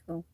Cool.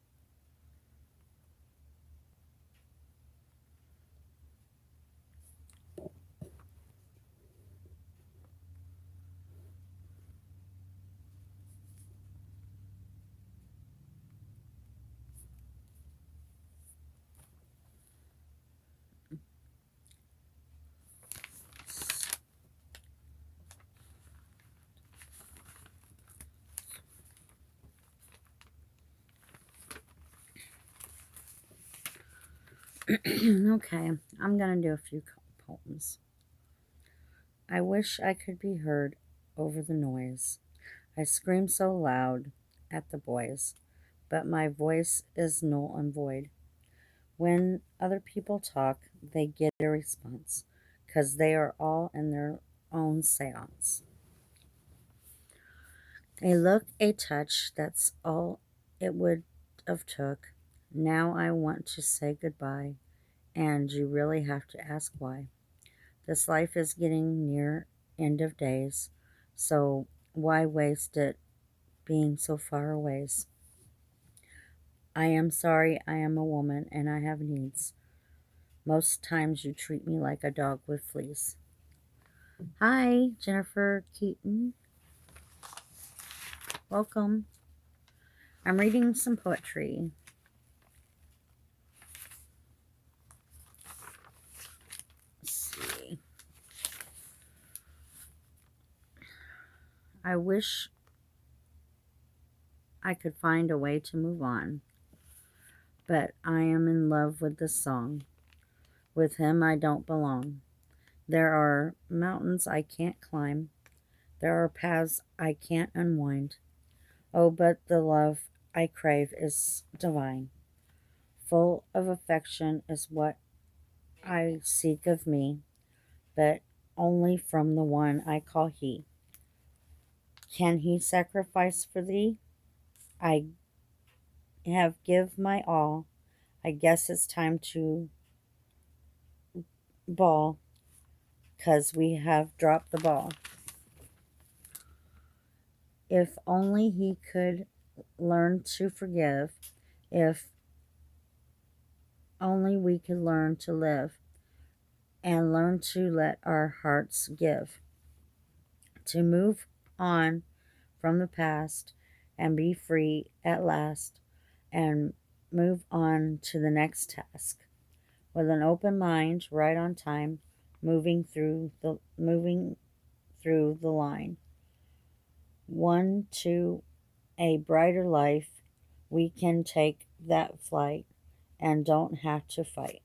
Okay, I'm gonna do a few poems. I wish I could be heard over the noise. I scream so loud at the boys, but my voice is null and void. When other people talk, they get a response, 'cause they are all in their own seance. A look, a touch, that's all it would have took. Now I want to say goodbye, and you really have to ask why. This life is getting near end of days, so why waste it being so far away? I am sorry I am a woman and I have needs. Most times you treat me like a dog with fleas. Hi, Jennifer Keaton. Welcome. I'm reading some poetry. Let's see. I wish I could find a way to move on, but I am in love with this song. With him, I don't belong. There are mountains I can't climb. There are paths I can't unwind. Oh, but the love I crave is divine. Full of affection is what I seek of me, but only from the one I call he. Can he sacrifice for thee? I have give my all. I guess it's time to ball, 'cause we have dropped the ball. If only he could learn to forgive, if only we could learn to live and learn to let our hearts give, to move on from the past and be free at last and move on to the next task with an open mind, right on time, moving through the line. One to a brighter life, we can take that flight and don't have to fight.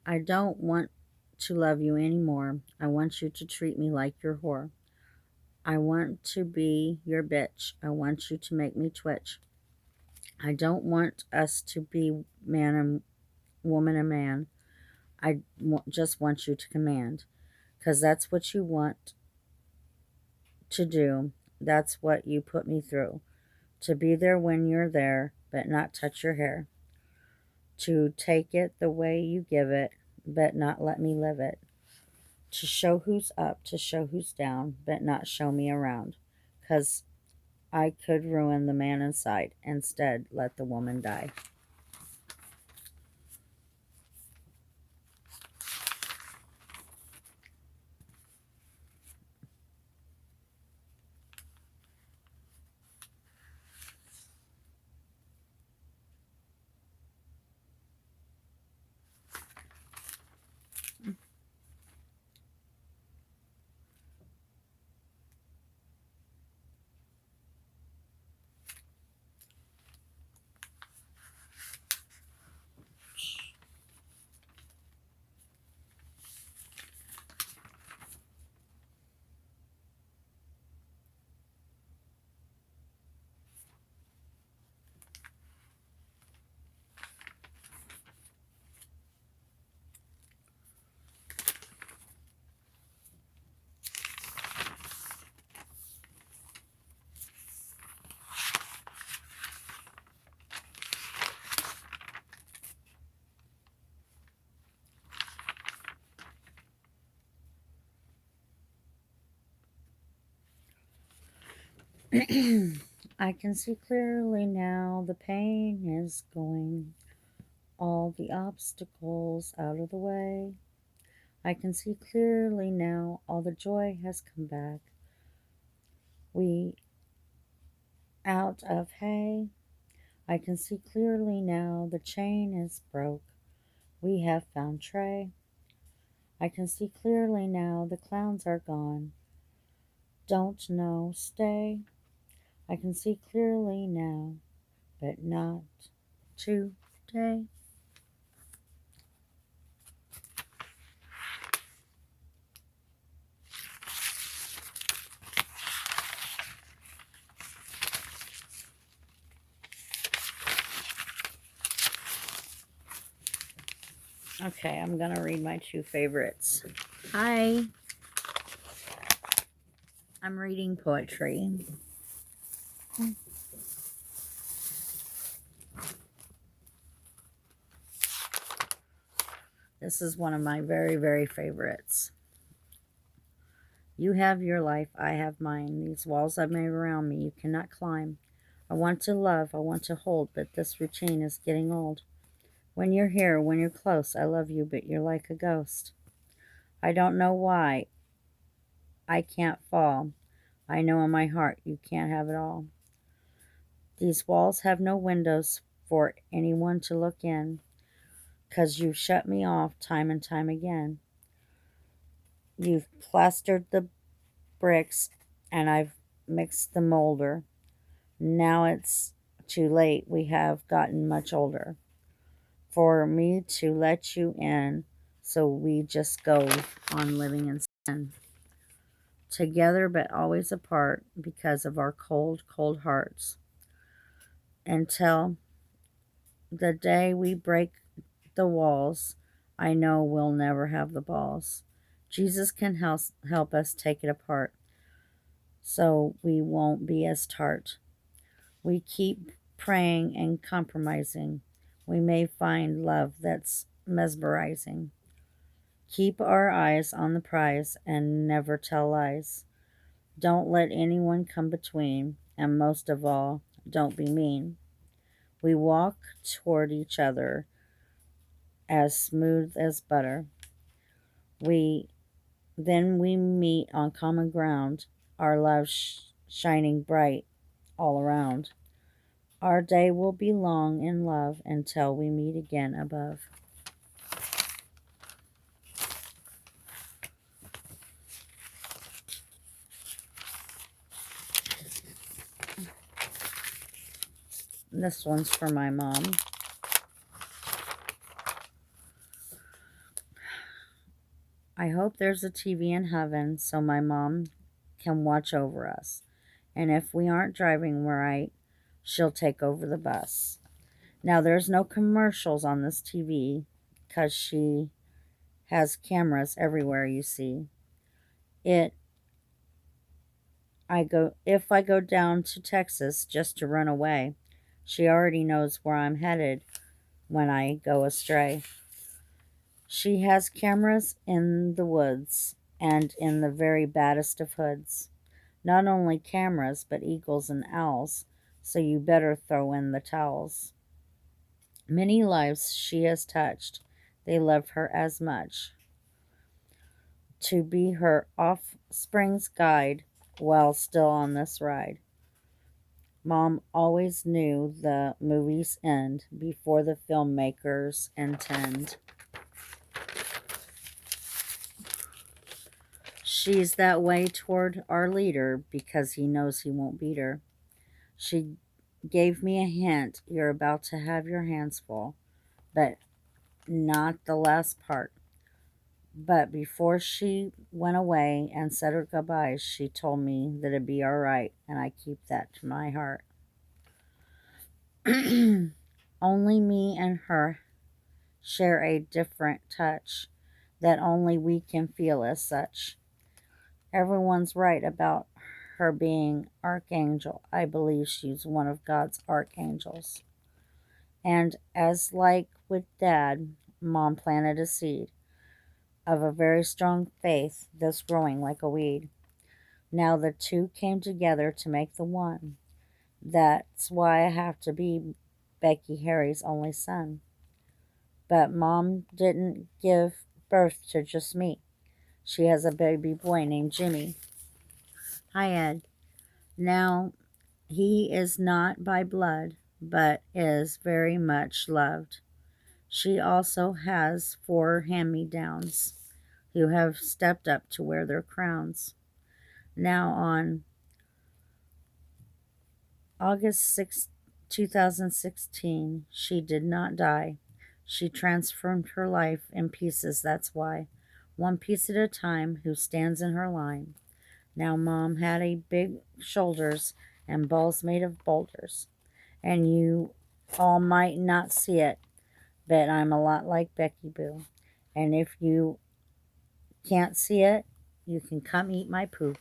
I don't want to love you anymore. I want you to treat me like your whore. I want to be your bitch. I want you to make me twitch. I don't want us to be man and woman and man. Just want you to command. 'Cause that's what you want to do. That's what you put me through. To be there when you're there, but not touch your hair. To take it the way you give it, but not let me live it. To show who's up, to show who's down, but not show me around. 'Cause I could ruin the man inside. Instead, let the woman die. I can see clearly now the pain is going, all the obstacles out of the way. I can see clearly now all the joy has come back. We out of hay. I can see clearly now the chain is broke. We have found Trey. I can see clearly now the clowns are gone. Don't know, stay. I can see clearly now, but not today. Okay, I'm going to read my two favorites. Hi, I'm reading poetry. This is one of my very, very favorites. You have your life, I have mine. These walls I've made around me you cannot climb. I want to love, I want to hold, but this routine is getting old. When you're here, when you're close, I love you, but you're like a ghost. I don't know why I can't fall. I know in my heart you can't have it all. These walls have no windows for anyone to look in, 'cause you've shut me off time and time again. You've plastered the bricks and I've mixed the molder. Now it's too late, we have gotten much older for me to let you in, so we just go on living in sin. Together but always apart because of our cold, cold hearts. Until the day we break the walls, I know we'll never have the balls. Jesus can help us take it apart, so we won't be as tart. We keep praying and compromising. We may find love that's mesmerizing. Keep our eyes on the prize and never tell lies. Don't let anyone come between, and most of all, don't be mean. We walk toward each other as smooth as butter. Then we meet on common ground, our love shining bright all around. Our day will be long in love until we meet again above. This one's for my mom. I hope there's a TV in heaven so my mom can watch over us. And if we aren't driving right, she'll take over the bus. Now, there's no commercials on this TV because she has cameras everywhere, you see. If I go down to Texas just to run away, she already knows where I'm headed when I go astray. She has cameras in the woods and in the very baddest of hoods. Not only cameras, but eagles and owls, so you better throw in the towels. Many lives she has touched, they love her as much. To be her offspring's guide while still on this ride. Mom always knew the movie's end before the filmmakers intend. She's that way toward our leader because he knows he won't beat her. She gave me a hint, you're about to have your hands full, but not the last part. But before she went away and said her goodbyes, she told me that it'd be all right, and I keep that to my heart. Only me and her share a different touch that only we can feel as such. Everyone's right about her being archangel. I believe she's one of God's archangels. And as like with Dad, Mom planted a seed of a very strong faith that's growing like a weed. Now the two came together to make the one. That's why I have to be Becky Harry's only son. But Mom didn't give birth to just me. She has a baby boy named Jimmy. Hi, Ed. Now, he is not by blood, but is very much loved. She also has 4 hand-me-downs who have stepped up to wear their crowns. Now, on August 6, 2016, she did not die. She transformed her life in pieces, that's why. One piece at a time, who stands in her line. Now, Mom had a big shoulders and balls made of boulders. And you all might not see it, but I'm a lot like Becky Boo. And if you can't see it, you can come eat my poop.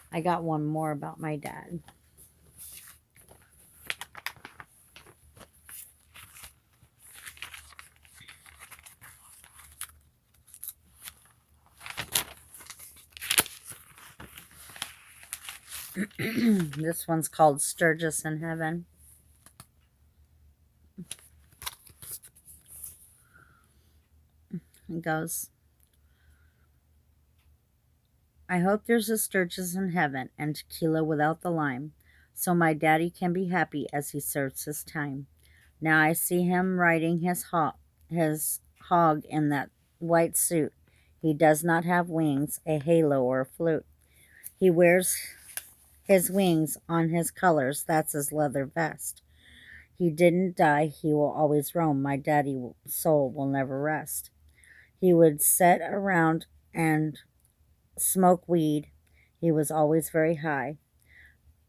I got one more about my dad. This one's called Sturgis in Heaven. It goes, I hope there's a Sturgis in heaven and tequila without the lime, so my daddy can be happy as he serves his time. Now I see him riding his hog in that white suit. He does not have wings, a halo, or a flute. He wears his wings on his colors, that's his leather vest. He didn't die, he will always roam, my daddy's soul will never rest. He would sit around and smoke weed. He was always very high.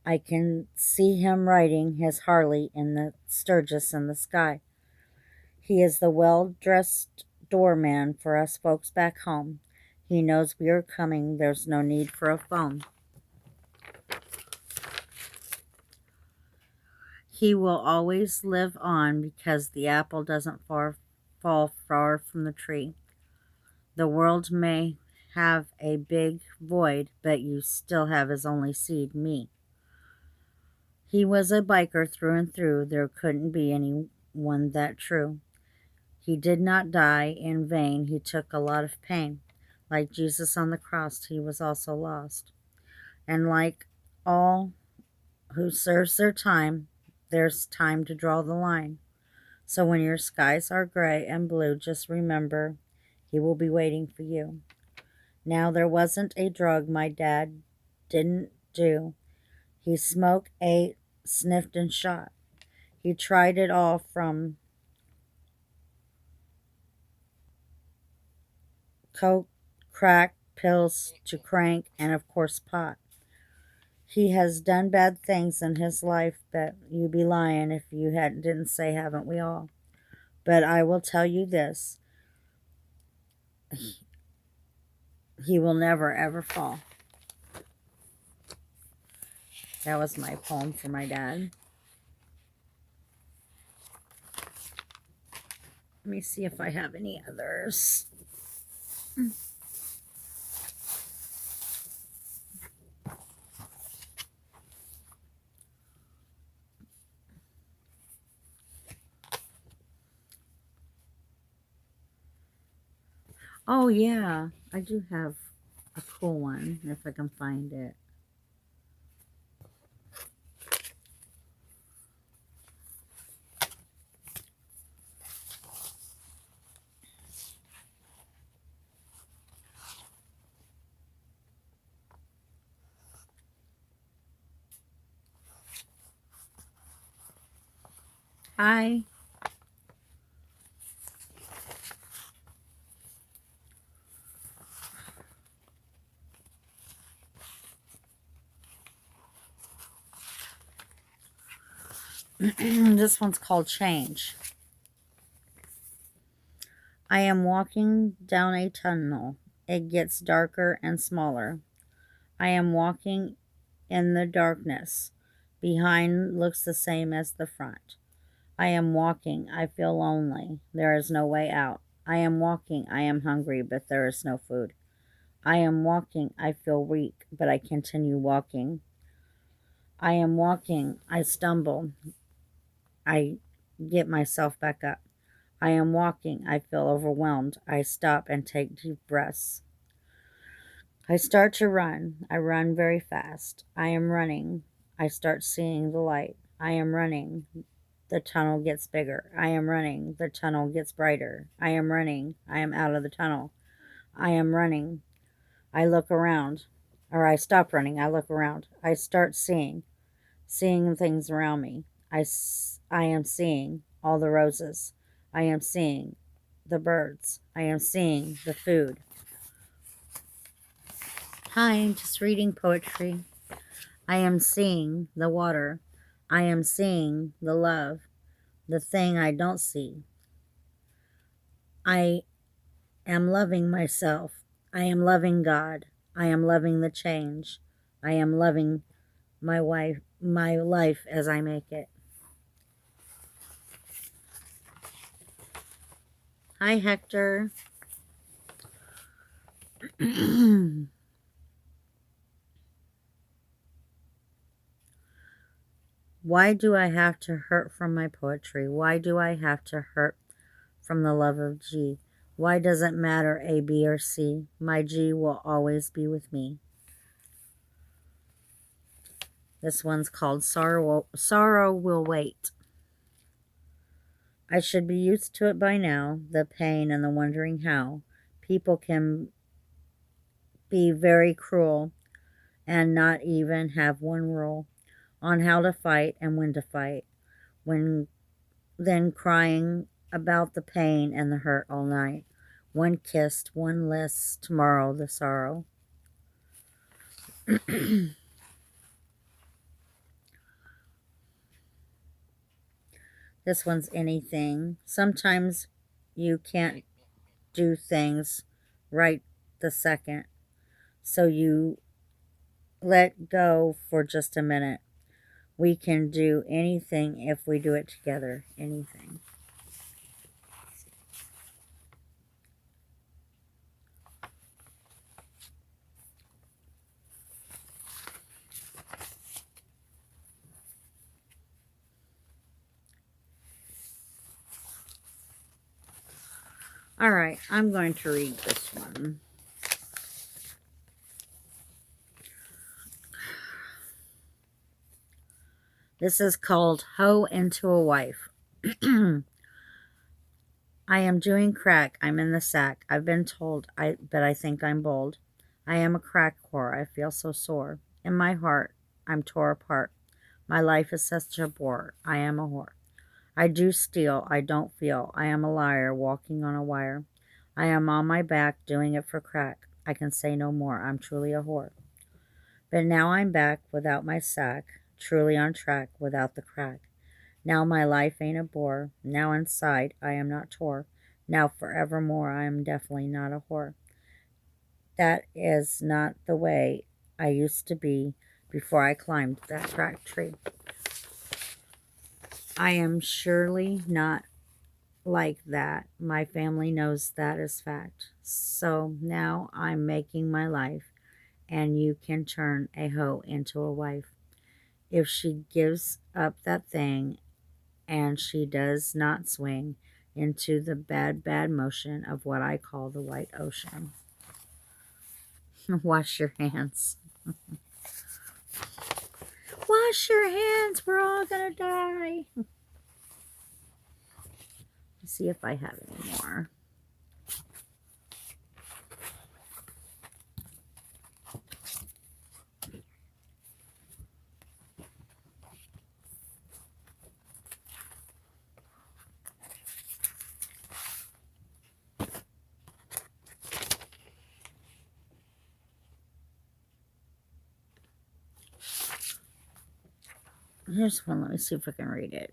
I can see him riding his Harley in the Sturgis in the sky. He is the well-dressed doorman for us folks back home. He knows we are coming, there's no need for a phone. He will always live on because the apple doesn't fall far from the tree. The world may have a big void, but you still have his only seed, me. He was a biker through and through. There couldn't be anyone that true. He did not die in vain. He took a lot of pain. Like Jesus on the cross, he was also lost. And like all who serves their time, there's time to draw the line. So when your skies are gray and blue, just remember, he will be waiting for you. Now there wasn't a drug my dad didn't do. He smoked, ate, sniffed, and shot. He tried it all from coke, crack, pills, to crank, and of course pot. He has done bad things in his life, but you'd be lying if you didn't say, haven't we all? But I will tell you this. He will never, ever fall. That was my poem for my dad. Let me see if I have any others. Oh, yeah. I do have a cool one, if I can find it. Hi. This one's called Change. I am walking down a tunnel. It gets darker and smaller. I am walking in the darkness. Behind looks the same as the front. I am walking. I feel lonely. There is no way out. I am walking. I am hungry, but there is no food. I am walking. I feel weak, but I continue walking. I am walking. I stumble. I get myself back up. I am walking. I feel overwhelmed. I stop and take deep breaths. I start to run. I run very fast. I am running. I start seeing the light. I am running. The tunnel gets bigger. I am running. The tunnel gets brighter. I am running. I am out of the tunnel. I am running. I look around. Or I stop running. I look around. I start seeing things around me. I am seeing all the roses. I am seeing the birds. I am seeing the food. Hi, I'm just reading poetry. I am seeing the water. I am seeing the love, the thing I don't see. I am loving myself. I am loving God. I am loving the change. I am loving my life as I make it. Hi, Hector. Why do I have to hurt from my poetry? Why do I have to hurt from the love of G? Why does it matter A, B, or C? My G will always be with me. This one's called Sorrow Will Wait. I should be used to it by now, the pain and the wondering how. People can be very cruel and not even have one rule on how to fight and when to fight. Then crying about the pain and the hurt all night. One kissed, one less, tomorrow the sorrow. This one's anything. Sometimes you can't do things right the second, so you let go for just a minute. We can do anything if we do it together. Anything. All right, I'm going to read this one. This is called Hoe into a Wife. I am doing crack. I'm in the sack. I've been told, but I think I'm bold. I am a crack whore. I feel so sore. In my heart, I'm tore apart. My life is such a bore. I am a whore. I do steal. I don't feel. I am a liar walking on a wire. I am on my back doing it for crack. I can say no more. I'm truly a whore. But now I'm back without my sack, truly on track without the crack. Now my life ain't a bore. Now inside I am not tore. Now forevermore I am definitely not a whore. That is not the way I used to be before I climbed that crack tree. I am surely not like that. My family knows that is fact. So now I'm making my life, and you can turn a hoe into a wife. If she gives up that thing and she does not swing into the bad, bad motion of what I call the white ocean. Wash your hands. Wash your hands. We're all gonna die. Let's see if I have any more. Here's one. Let me see if I can read it.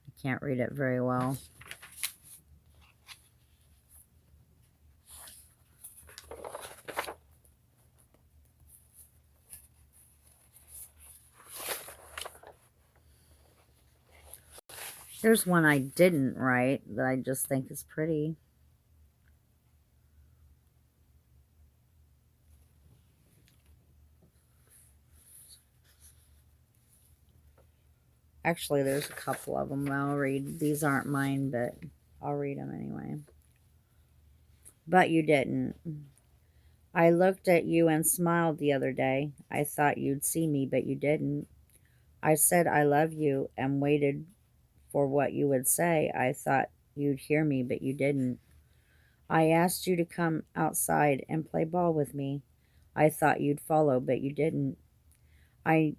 I can't read it very well. Here's one I didn't write that I just think is pretty. Actually, there's a couple of them I'll read. These aren't mine, but I'll read them anyway. But you didn't. I looked at you and smiled the other day. I thought you'd see me, but you didn't. I said I love you and waited for what you would say. I thought you'd hear me, but you didn't. I asked you to come outside and play ball with me. I thought you'd follow, but you didn't. I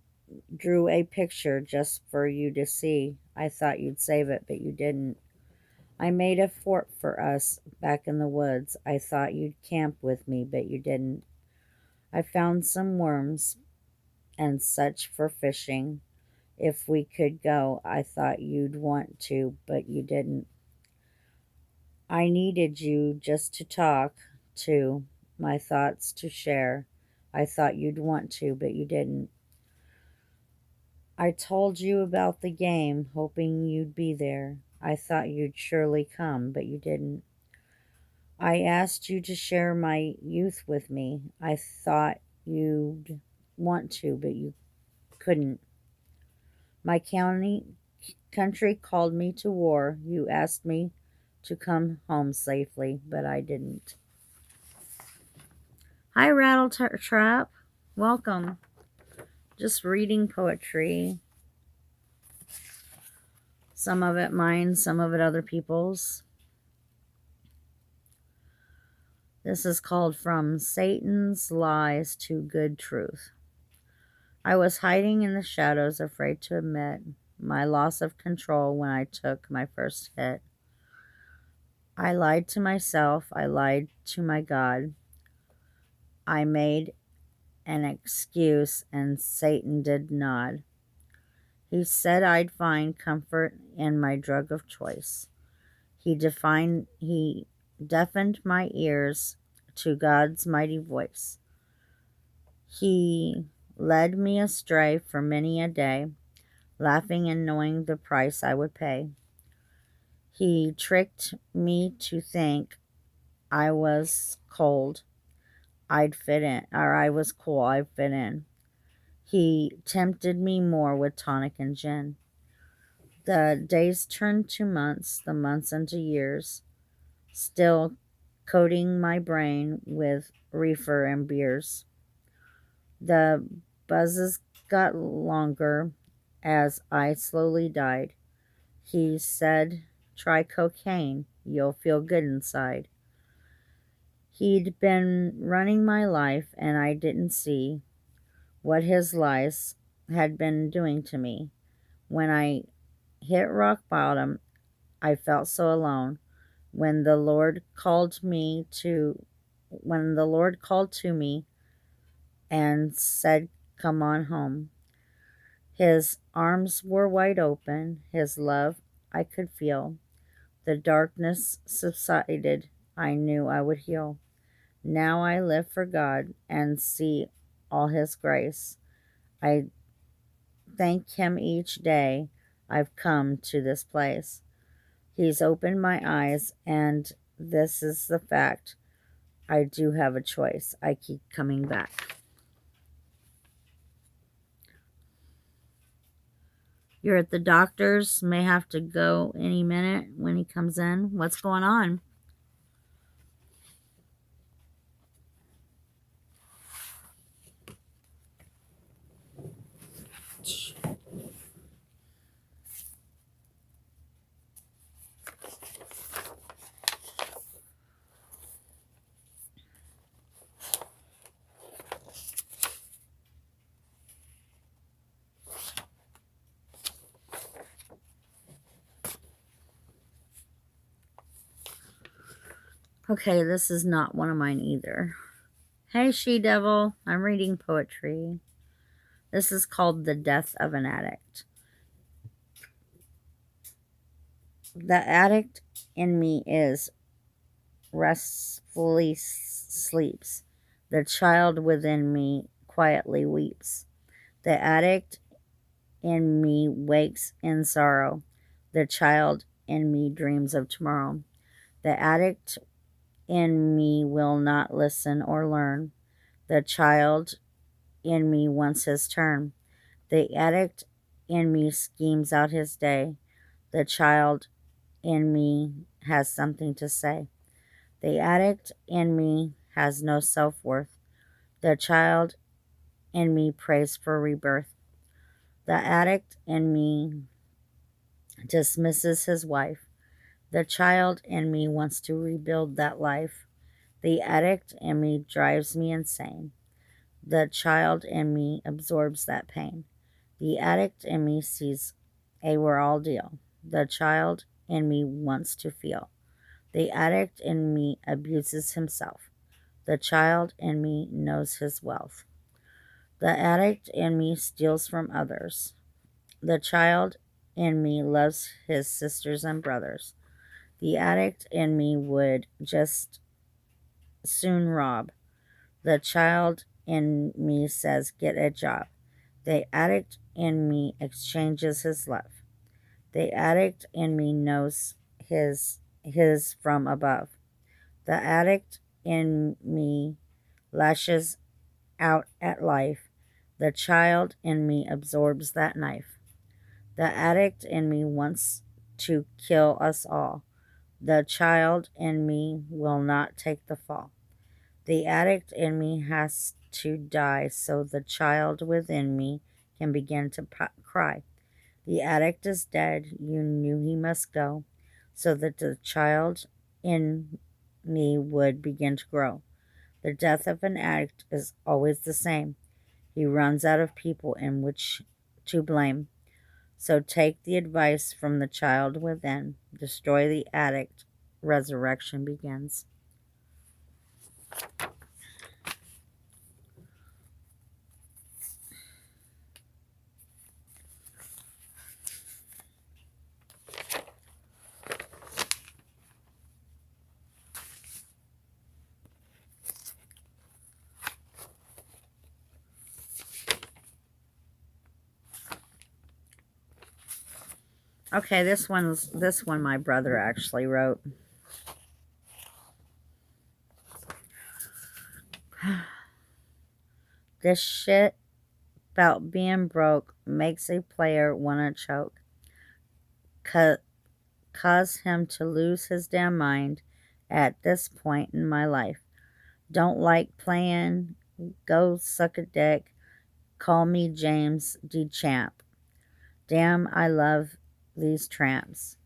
drew a picture just for you to see. I thought you'd save it, but you didn't. I made a fort for us back in the woods. I thought you'd camp with me, but you didn't. I found some worms and such for fishing. If we could go, I thought you'd want to, but you didn't. I needed you just to talk to, my thoughts to share. I thought you'd want to, but you didn't. I told you about the game, hoping you'd be there. I thought you'd surely come, but you didn't. I asked you to share my youth with me. I thought you'd want to, but you couldn't. My country called me to war. You asked me to come home safely, but I didn't. Hi, Rattletrap. Welcome. Just reading poetry. Some of it mine, some of it other people's. This is called From Satan's Lies to Good Truth. I was hiding in the shadows, afraid to admit my loss of control when I took my first hit. I lied to myself, I lied to my God. I made an excuse and Satan did nod. He said I'd find comfort in my drug of choice. He deafened my ears to God's mighty voice. He led me astray for many a day, laughing and knowing the price I would pay. He tricked me to think I was cold, I'd fit in, or I was cool, I'd fit in. He tempted me more with tonic and gin. The days turned to months, the months into years, still coating my brain with reefer and beers. The buzzes got longer as I slowly died. He said, try cocaine, you'll feel good inside. He'd been running my life and I didn't see what his lies had been doing to me. When I hit rock bottom, I felt so alone. When the Lord called to me and said, come on home. His arms were wide open, his love I could feel. The darkness subsided, I knew I would heal. Now I live for God and see all his grace. I thank him each day I've come to this place. He's opened my eyes, and this is the fact. I do have a choice. I keep coming back. You're at the doctor's. May have to go any minute when he comes in. What's going on? Okay, this is not one of mine either. Hey, She-Devil. I'm reading poetry. This is called The Death of an Addict. The addict in me is restfully sleeps. The child within me quietly weeps. The addict in me wakes in sorrow. The child in me dreams of tomorrow. The addict in me will not listen or learn. The child in me wants his turn. The addict in me schemes out his day. The child in me has something to say. The addict in me has no self-worth. The child in me prays for rebirth. The addict in me dismisses his wife. The child in me wants to rebuild that life. The addict in me drives me insane. The child in me absorbs that pain. The addict in me sees a we're all deal. The child in me wants to feel. The addict in me abuses himself. The child in me knows his wealth. The addict in me steals from others. The child in me loves his sisters and brothers. The addict in me would just soon rob. The child in me says, get a job. The addict in me exchanges his love. The addict in me knows his from above. The addict in me lashes out at life. The child in me absorbs that knife. The addict in me wants to kill us all. The child in me will not take the fall. The addict in me has to die so the child within me can begin to cry. The addict is dead, you knew he must go, so that the child in me would begin to grow. The death of an addict is always the same. He runs out of people in which to blame. So take the advice from the child within. Destroy the addict. Resurrection begins. Okay, this one my brother actually wrote. This shit about being broke makes a player wanna choke. Cause him to lose his damn mind at this point in my life. Don't like playing, go suck a dick, call me James D. Champ. Damn, I love these tramps.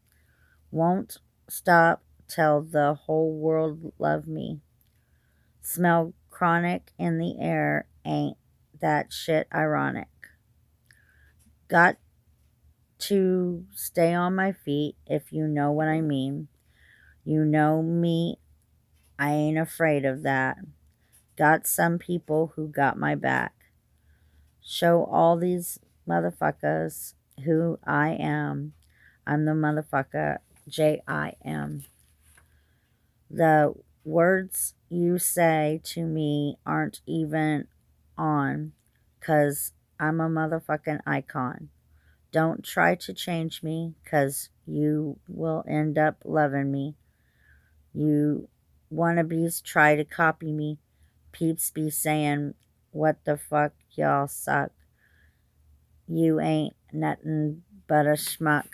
Won't stop till the whole world love me. Smell chronic in the air, ain't that shit ironic? Got to stay on my feet, if you know what I mean. You know me, I ain't afraid of that. Got some people who got my back. Show all these motherfuckers who I am. I'm the motherfucker J-I-M. The words you say to me aren't even on, 'cause I'm a motherfucking icon. Don't try to change me, 'cause you will end up loving me. You wannabes try to copy me. Peeps be saying, what the fuck, y'all suck. You ain't nothing but a schmuck.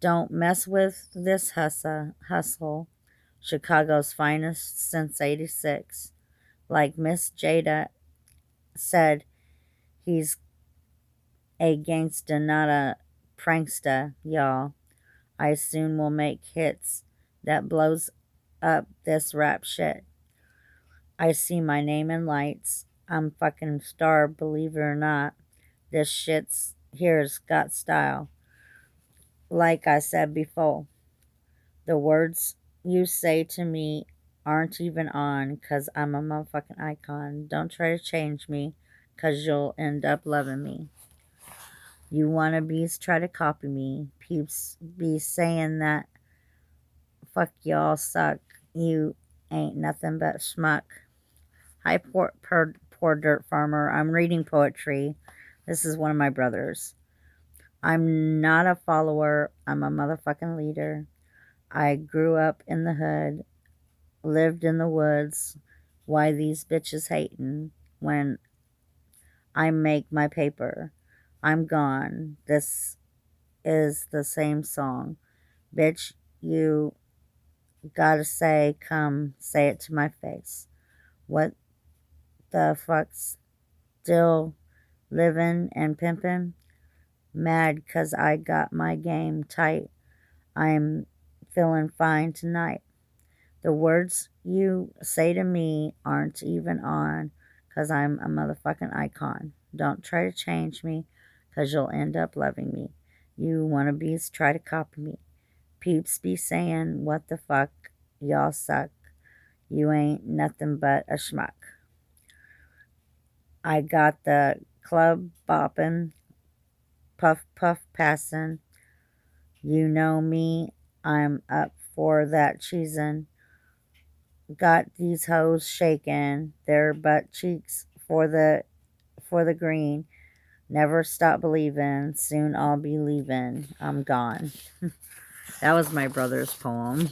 Don't mess with this hustle, Chicago's finest since '86. Like Miss Jada said, he's a gangsta, not a pranksta, y'all. I soon will make hits that blows up this rap shit. I see my name in lights. I'm fucking star, believe it or not. This shit's here's got style. Like I said before, the words you say to me aren't even on, 'cause I'm a motherfucking icon. Don't try to change me, 'cause you'll end up loving me. You wannabes try to copy me. Peeps be saying that fuck y'all suck. You ain't nothing but schmuck. Hi, poor dirt farmer. I'm reading poetry. This is one of my brothers. I'm not a follower. I'm a motherfucking leader. I grew up in the hood, lived in the woods. Why these bitches hating when I make my paper? I'm gone. This is the same song. Bitch, you gotta say, come, say it to my face. What the fuck's still living and pimping? Mad 'cause I got my game tight. I'm feeling fine tonight. The words you say to me aren't even on 'cause I'm a motherfucking icon. Don't try to change me 'cause you'll end up loving me. You wannabes try to copy me. Peeps be saying, what the fuck, y'all suck. You ain't nothing but a schmuck. I got the club bopping, puff puff passing. You know me, I'm up for that cheesin'. Got these hoes shaking their butt cheeks for the green. Never stop believing, soon I'll be leaving. I'm gone. That was my brother's poem.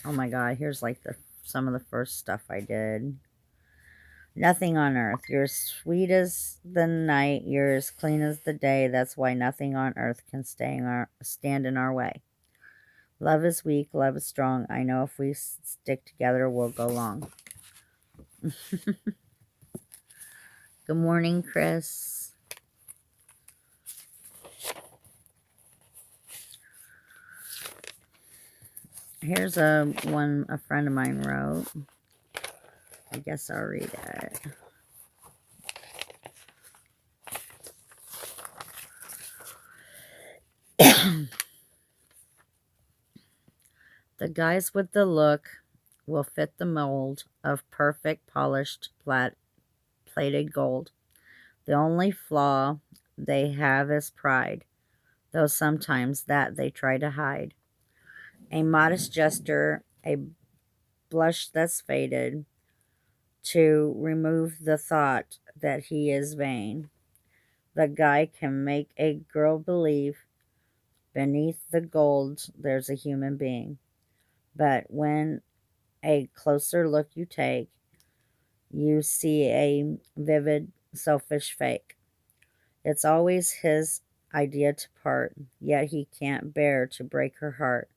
Oh my god, here's like some of the first stuff I did. Nothing on earth. You're as sweet as the night. You're as clean as the day. That's why nothing on earth can stand in our way. Love is weak. Love is strong. I know if we stick together, we'll go long. Good morning, Chris. Here's one a friend of mine wrote. I guess I'll read it. The guys with the look will fit the mold of perfect polished plated gold. The only flaw they have is pride, though sometimes that they try to hide. A modest gesture, a blush that's faded, to remove the thought that he is vain. The guy can make a girl believe beneath the gold there's a human being. But when a closer look you take, you see a vivid, selfish fake. It's always his idea to part, yet he can't bear to break her heart.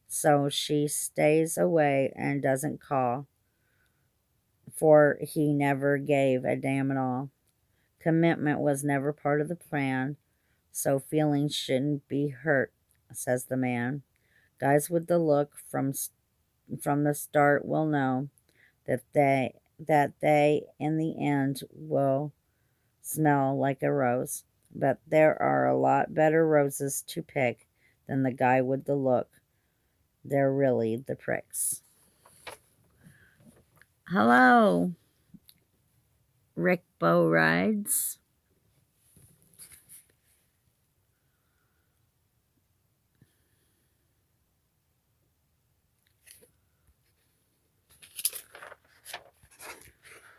So she stays away and doesn't call, for he never gave a damn at all. Commitment was never part of the plan, so feelings shouldn't be hurt, says the man. Guys with the look from the start will know that they in the end will smell like a rose. But there are a lot better roses to pick than the guy with the look. They're really the pricks. Hello, Rick Bow Rides.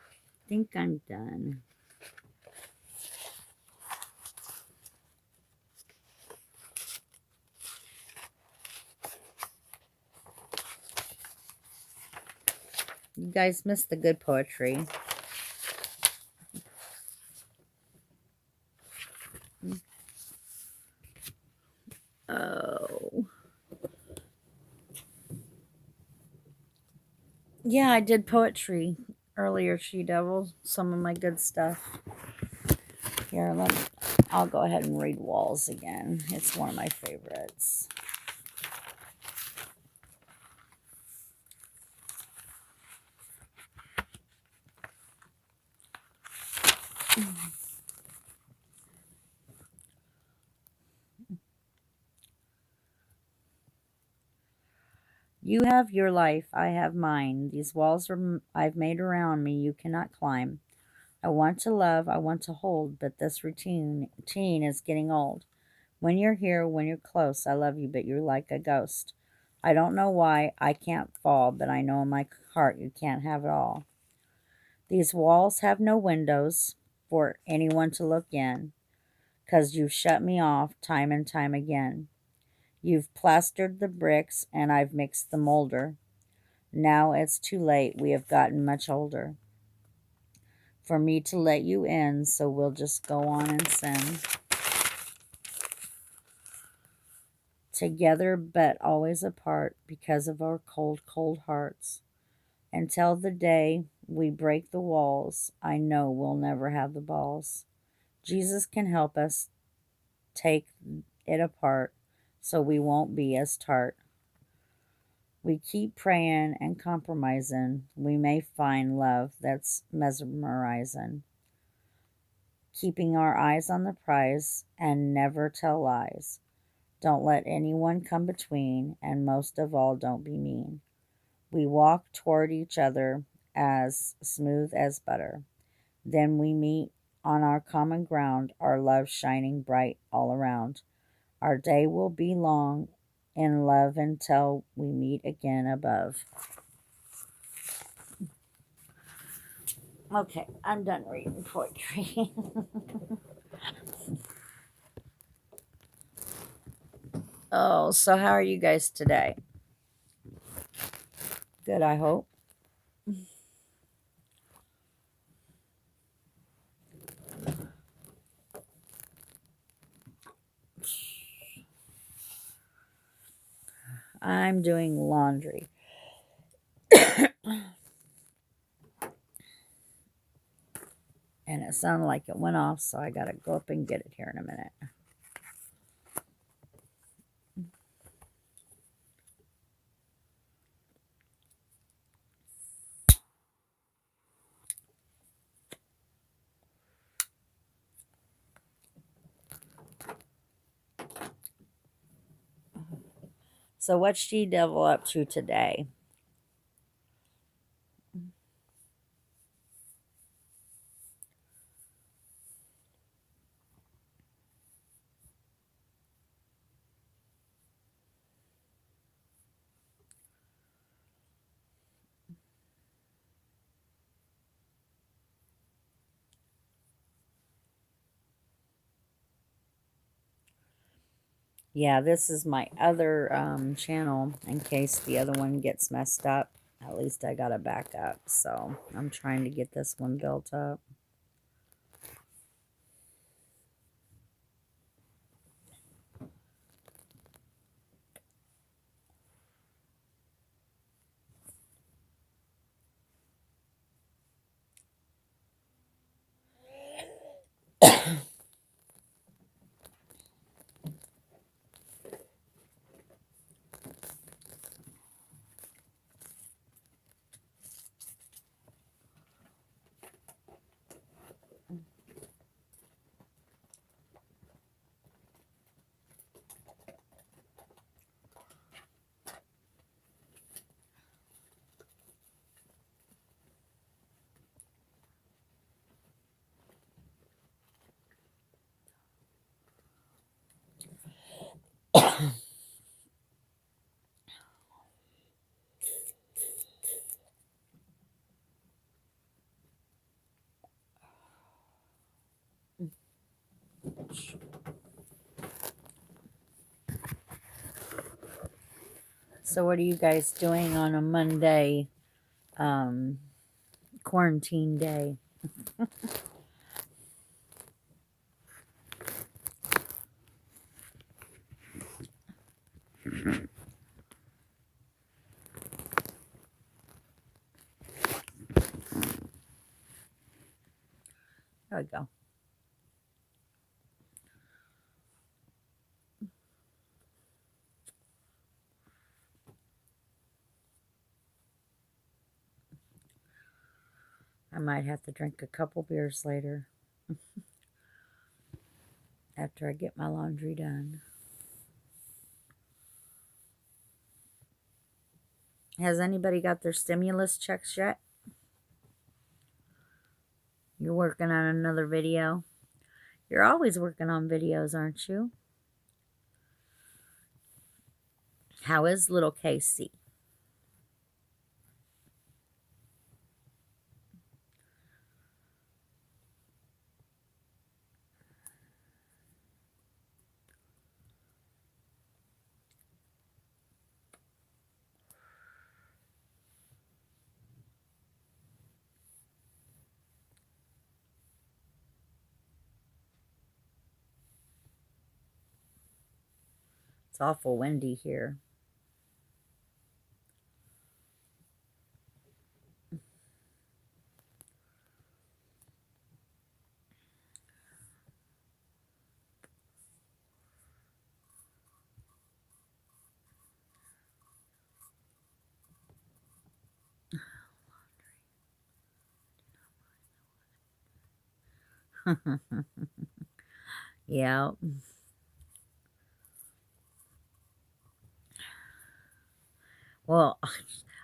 I think I'm done. You guys missed the good poetry. Oh. Yeah, I did poetry earlier, She Devil. Some of my good stuff. Here, I'll go ahead and read Walls again. It's one of my favorites. You have your life, I have mine. These walls I've made around me you cannot climb. I want to love, I want to hold, but this routine is getting old. When you're here, when you're close, I love you, but you're like a ghost. I don't know why I can't fall, but I know in my heart you can't have it all. These walls have no windows for anyone to look in, 'cause you've shut me off time and time again. You've plastered the bricks and I've mixed the molder. Now it's too late, we have gotten much older for me to let you in, so we'll just go on and sin. Together but always apart because of our cold, cold hearts. Until the day we break the walls, I know we'll never have the balls. Jesus can help us take it apart so we won't be as tart. We keep praying and compromising, we may find love that's mesmerizing. Keeping our eyes on the prize and never tell lies. Don't let anyone come between, and most of all, don't be mean. We walk toward each other as smooth as butter. Then we meet on our common ground, our love shining bright all around. Our day will be long in love until we meet again above. Okay, I'm done reading poetry. Oh, so how are you guys today? Good, I hope. I'm doing laundry. And it sounded like it went off, so I gotta go up and get it here in a minute. So what's She-Devil up to today? Yeah, this is my other channel in case the other one gets messed up. At least I got a backup, so I'm trying to get this one built up. So what are you guys doing on a Monday quarantine day? There we go. I might have to drink a couple beers later after I get my laundry done. Has anybody got their stimulus checks yet? You're working on another video? You're always working on videos, aren't you? How is little Casey? It's awful windy here. Yeah. Well,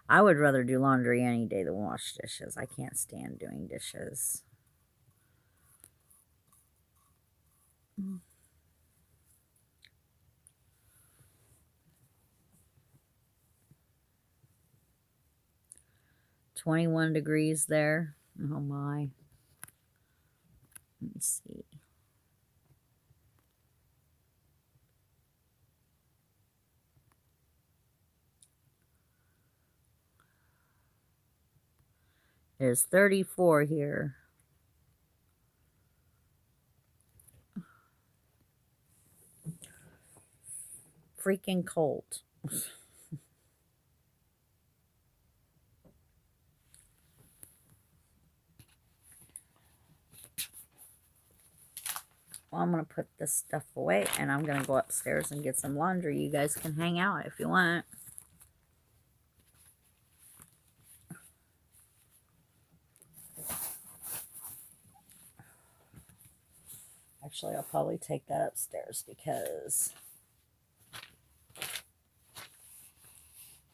I would rather do laundry any day than wash dishes. I can't stand doing dishes. Mm. 21 degrees there. Oh my. Let me see. It is 34 here. Freaking cold. Well, I'm going to put this stuff away, and I'm going to go upstairs and get some laundry. You guys can hang out if you want. Actually, I'll probably take that upstairs because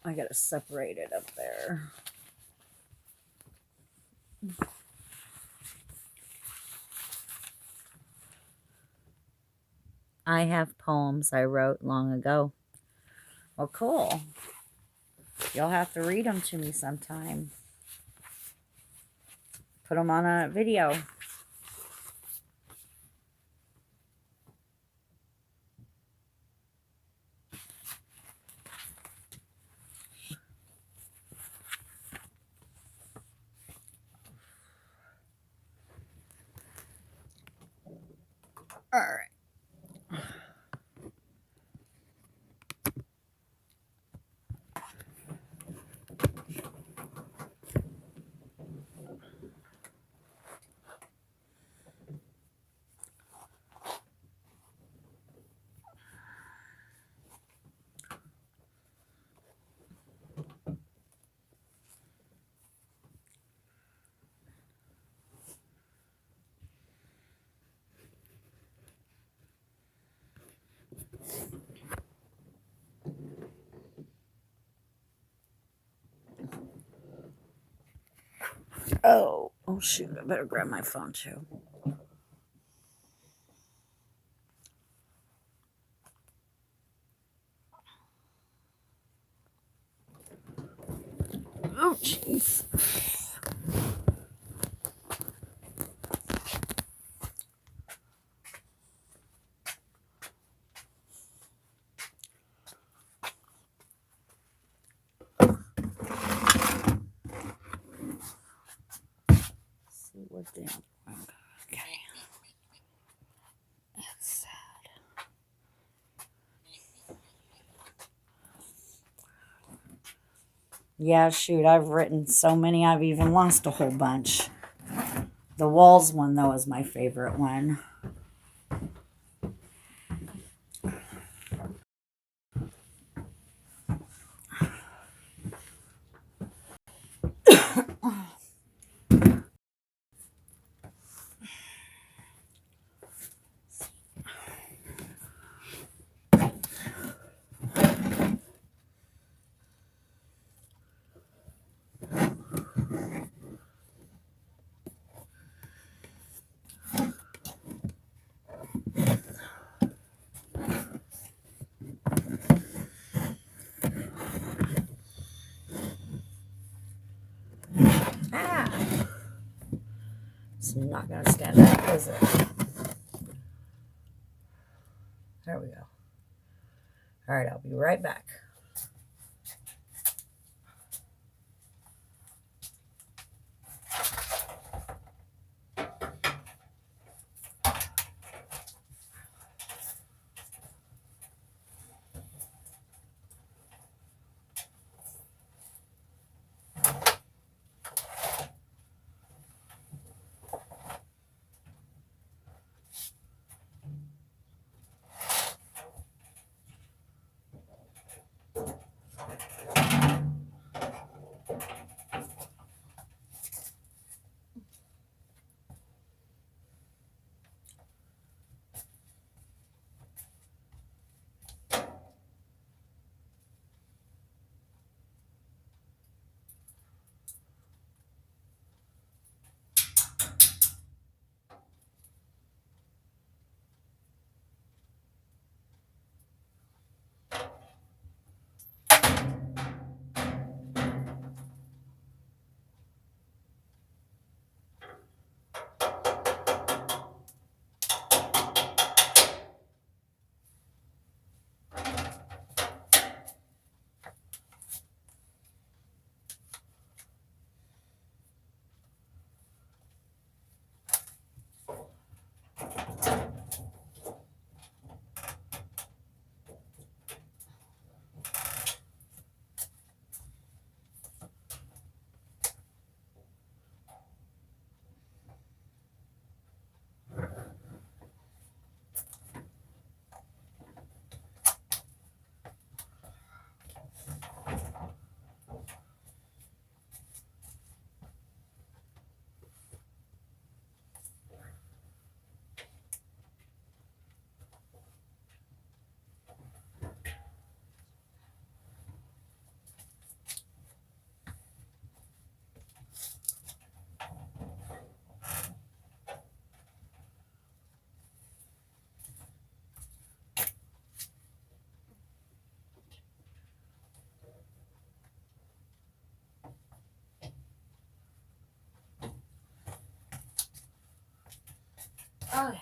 I got to separate it up there. I have poems I wrote long ago. Well, cool. You'll have to read them to me sometime. Put them on a video. All right. Oh shoot, I better grab my phone too. Oh jeez. See what damn. Okay. That's sad. Yeah, shoot, I've written so many, I've even lost a whole bunch. The walls one, though, is my favorite one. It's not going to stand up, is it? There we go. All right, I'll be right back. Okay.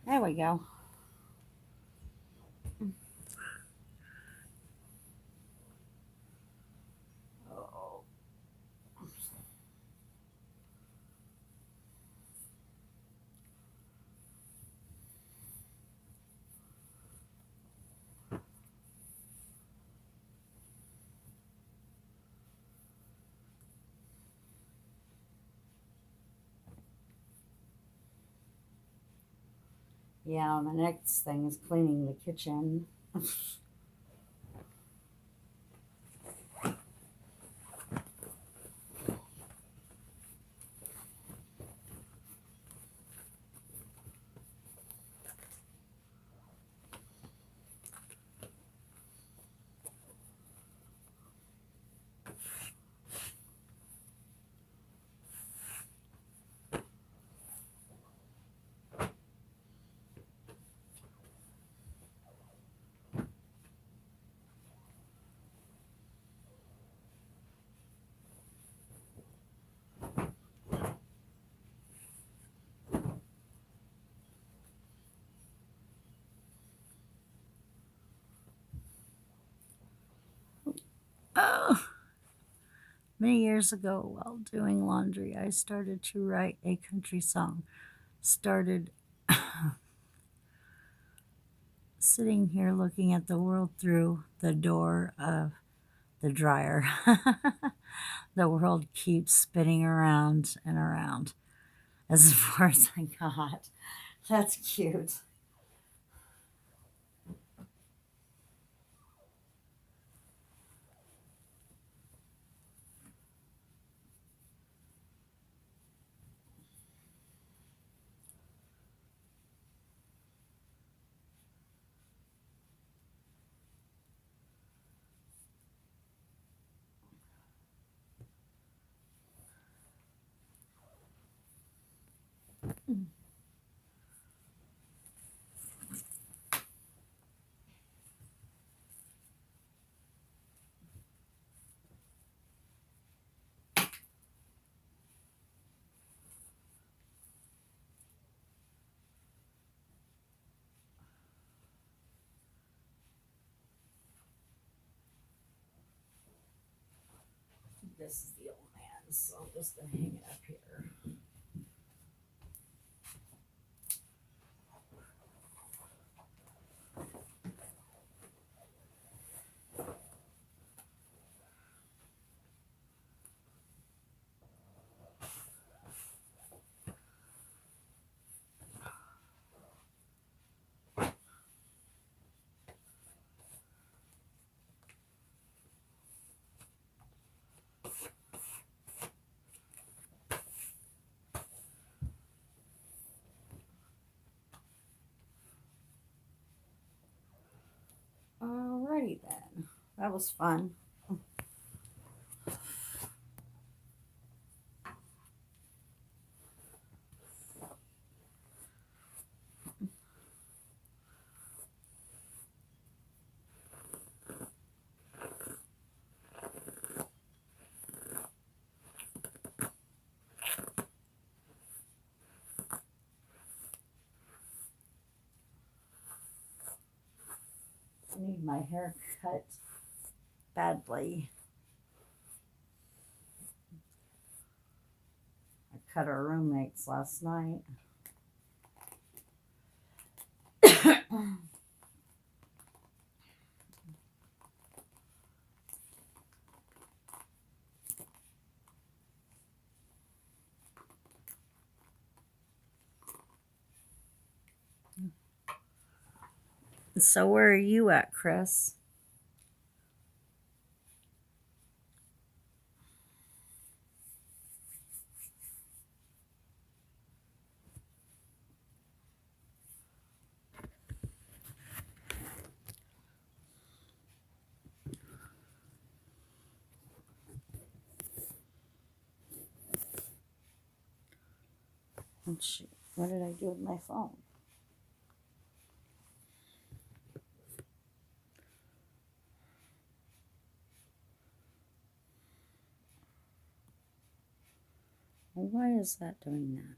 There we go. Yeah, the next thing is cleaning the kitchen. Oh, many years ago, while doing laundry, I started to write a country song. Started sitting here looking at the world through the door of the dryer. The world keeps spinning around and around as far as I got. That's cute. This is the old man, so I'm just going to hang it up here. Alrighty then. That was fun. I need my hair cut badly. I cut our roommates last night. So where are you at, Chris? Oh, shoot. What did I do with my phone? Why is that doing that?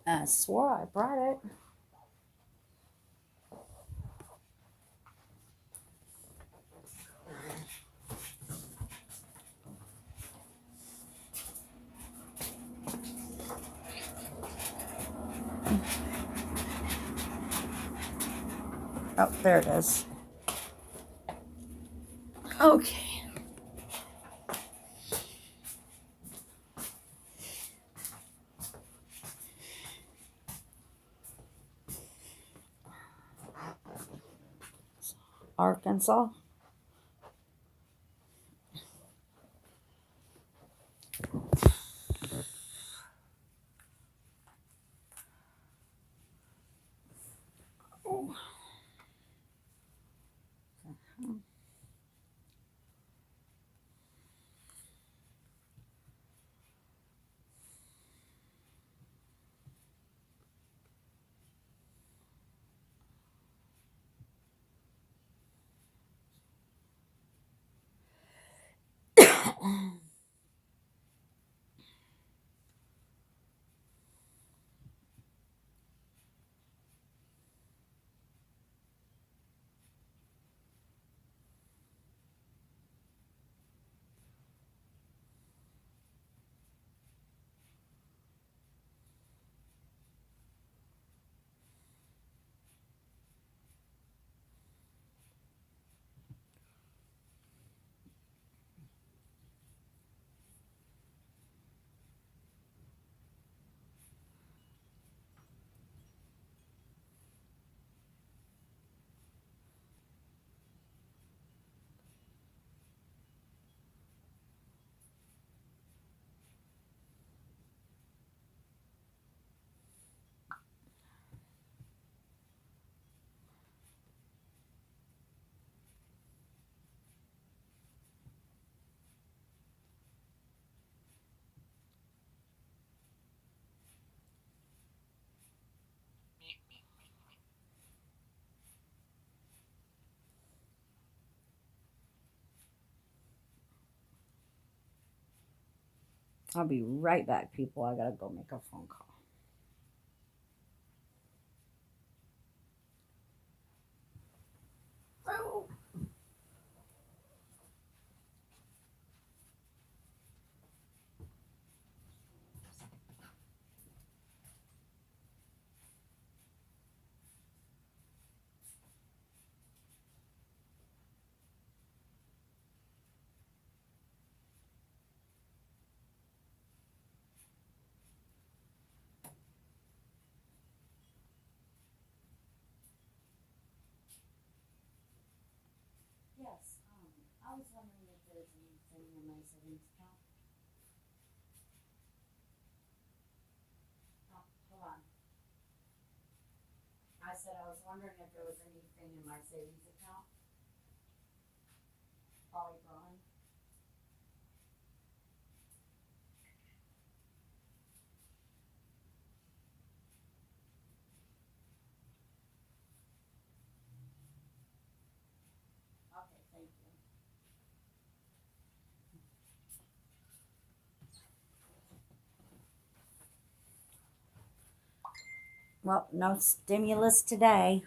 I swore I brought it. Oh, there it is. Okay. Arkansas. Oh. I'll be right back, people. I gotta go make a phone call. Yes, I was wondering if there's anything in my savings account. Oh, hold on. I said I was wondering if there was anything in my savings account. Polly Braun. Okay, thank you. Well, no stimulus today.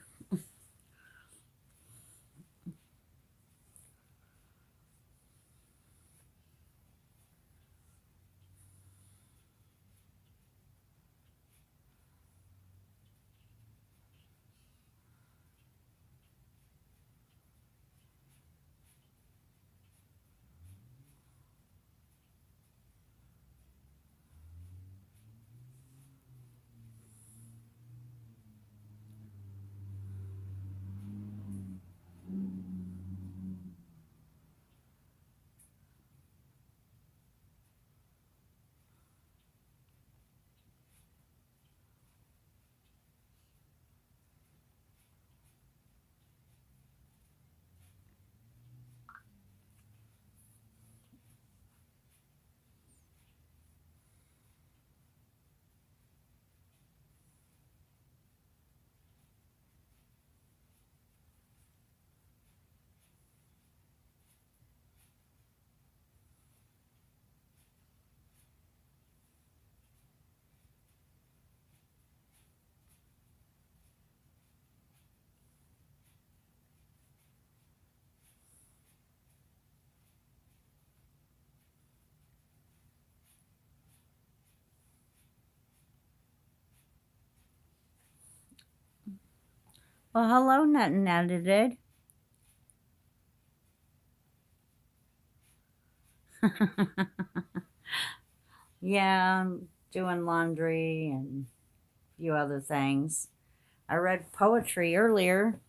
Well, hello, nothing edited. Yeah, I'm doing laundry and a few other things. I read poetry earlier.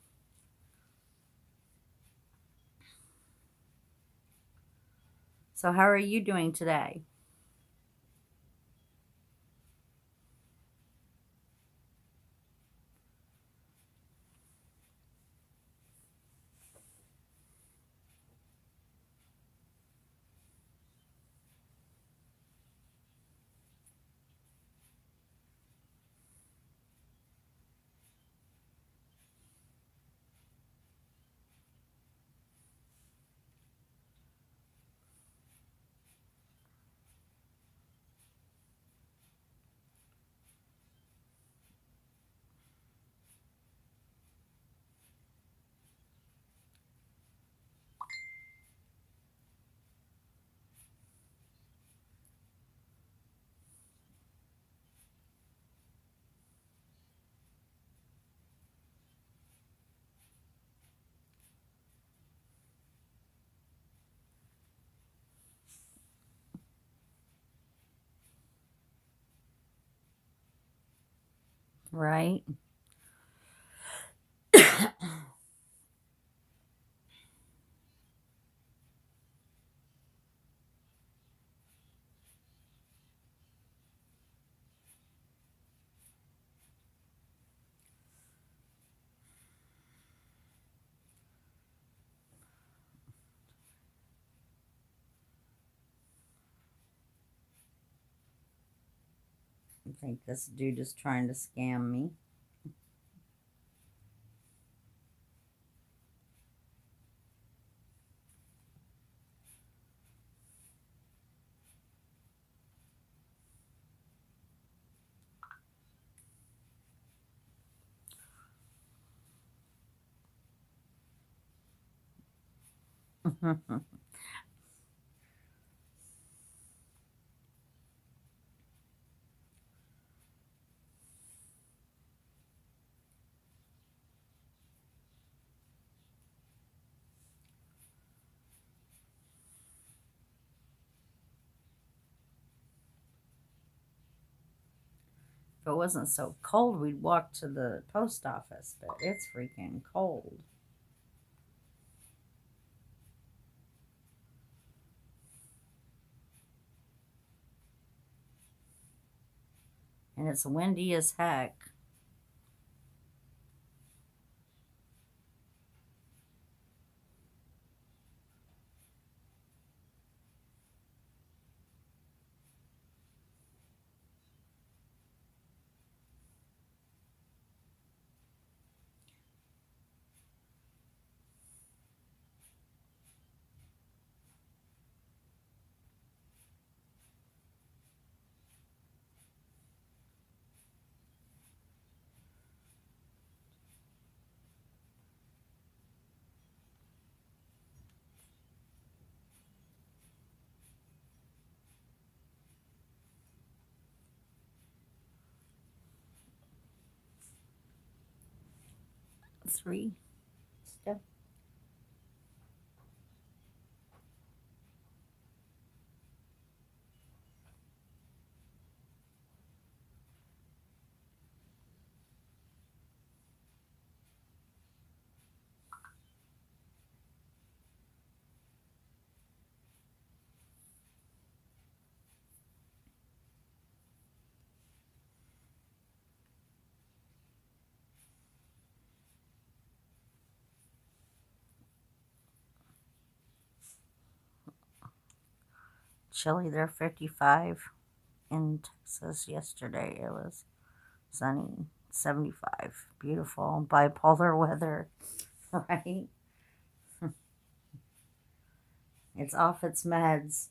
So, how are you doing today? Right? I think this dude is trying to scam me. If it wasn't so cold, we'd walk to the post office, but it's freaking cold. And it's windy as heck. Three. Step. Chilly there, 55. In Texas yesterday, it was sunny, 75. Beautiful bipolar weather, right? It's off its meds.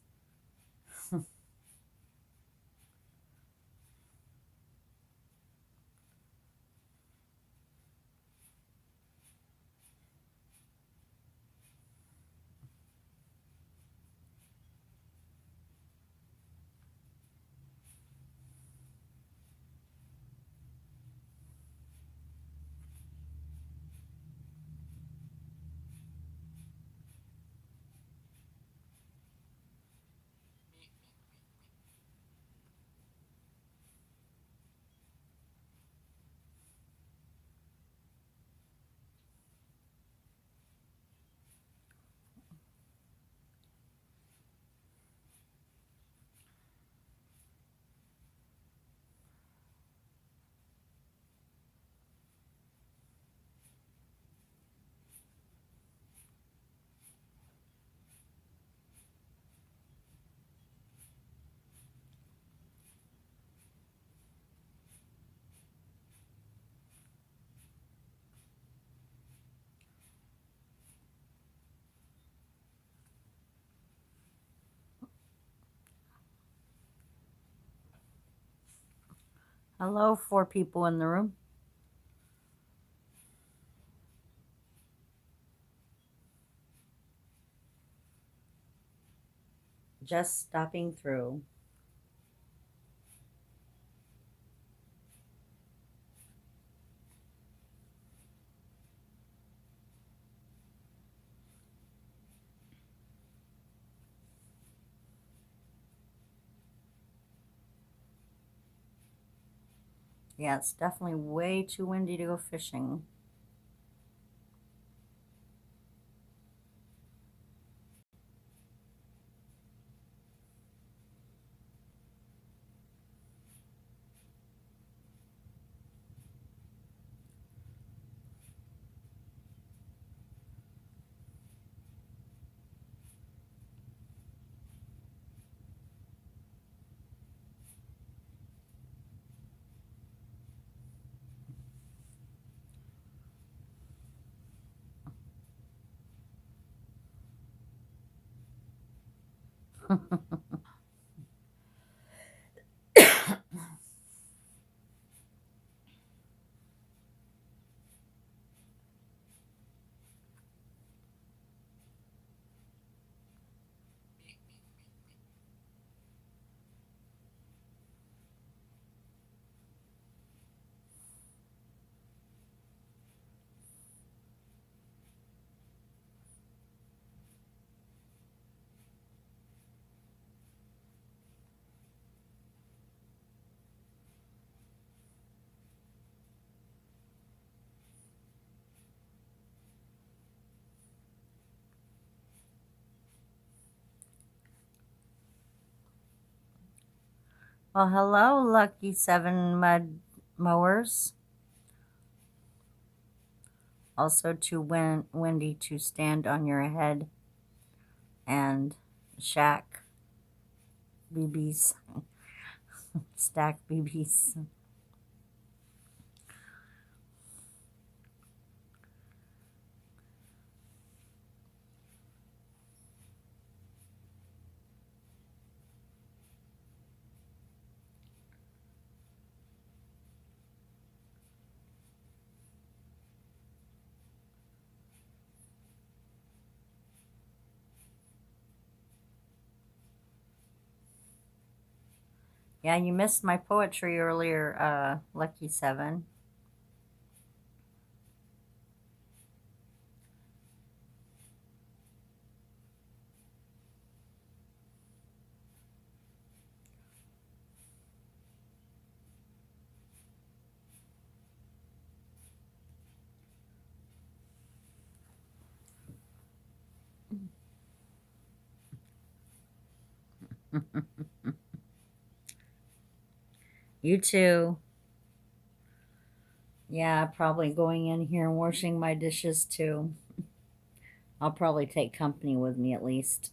Hello, 4 people in the room. Just stopping through. Yeah, it's definitely way too windy to go fishing. Well, hello, lucky 7 mud mowers. Also too windy to stand on your head and shack BBs, stack BBs. Yeah, you missed my poetry earlier, lucky 7. You too. Yeah, probably going in here and washing my dishes too. I'll probably take company with me at least.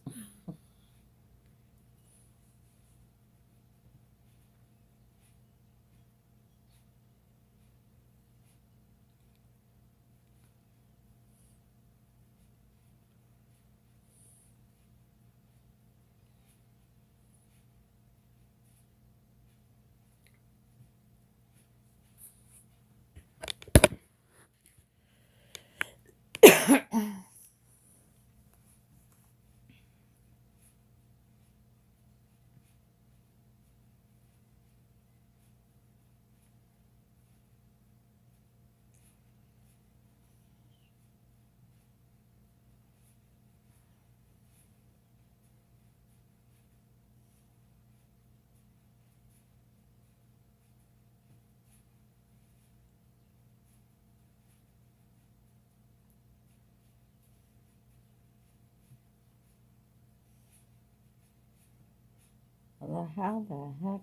Well, how the heck?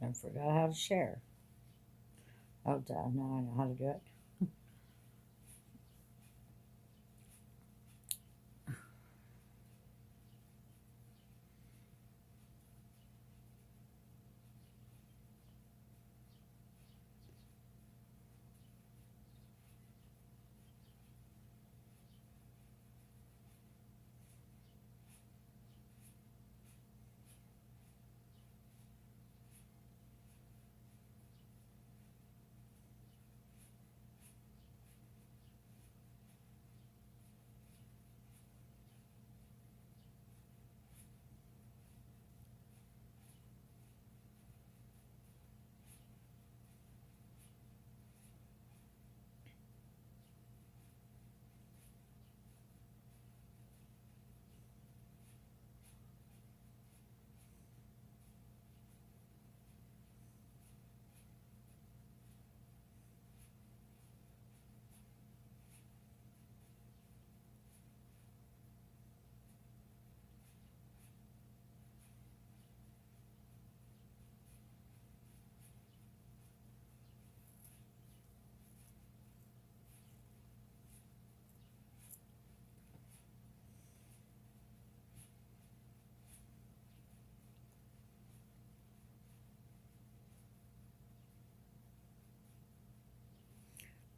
I forgot how to share. Oh, duh, now I know how to do it.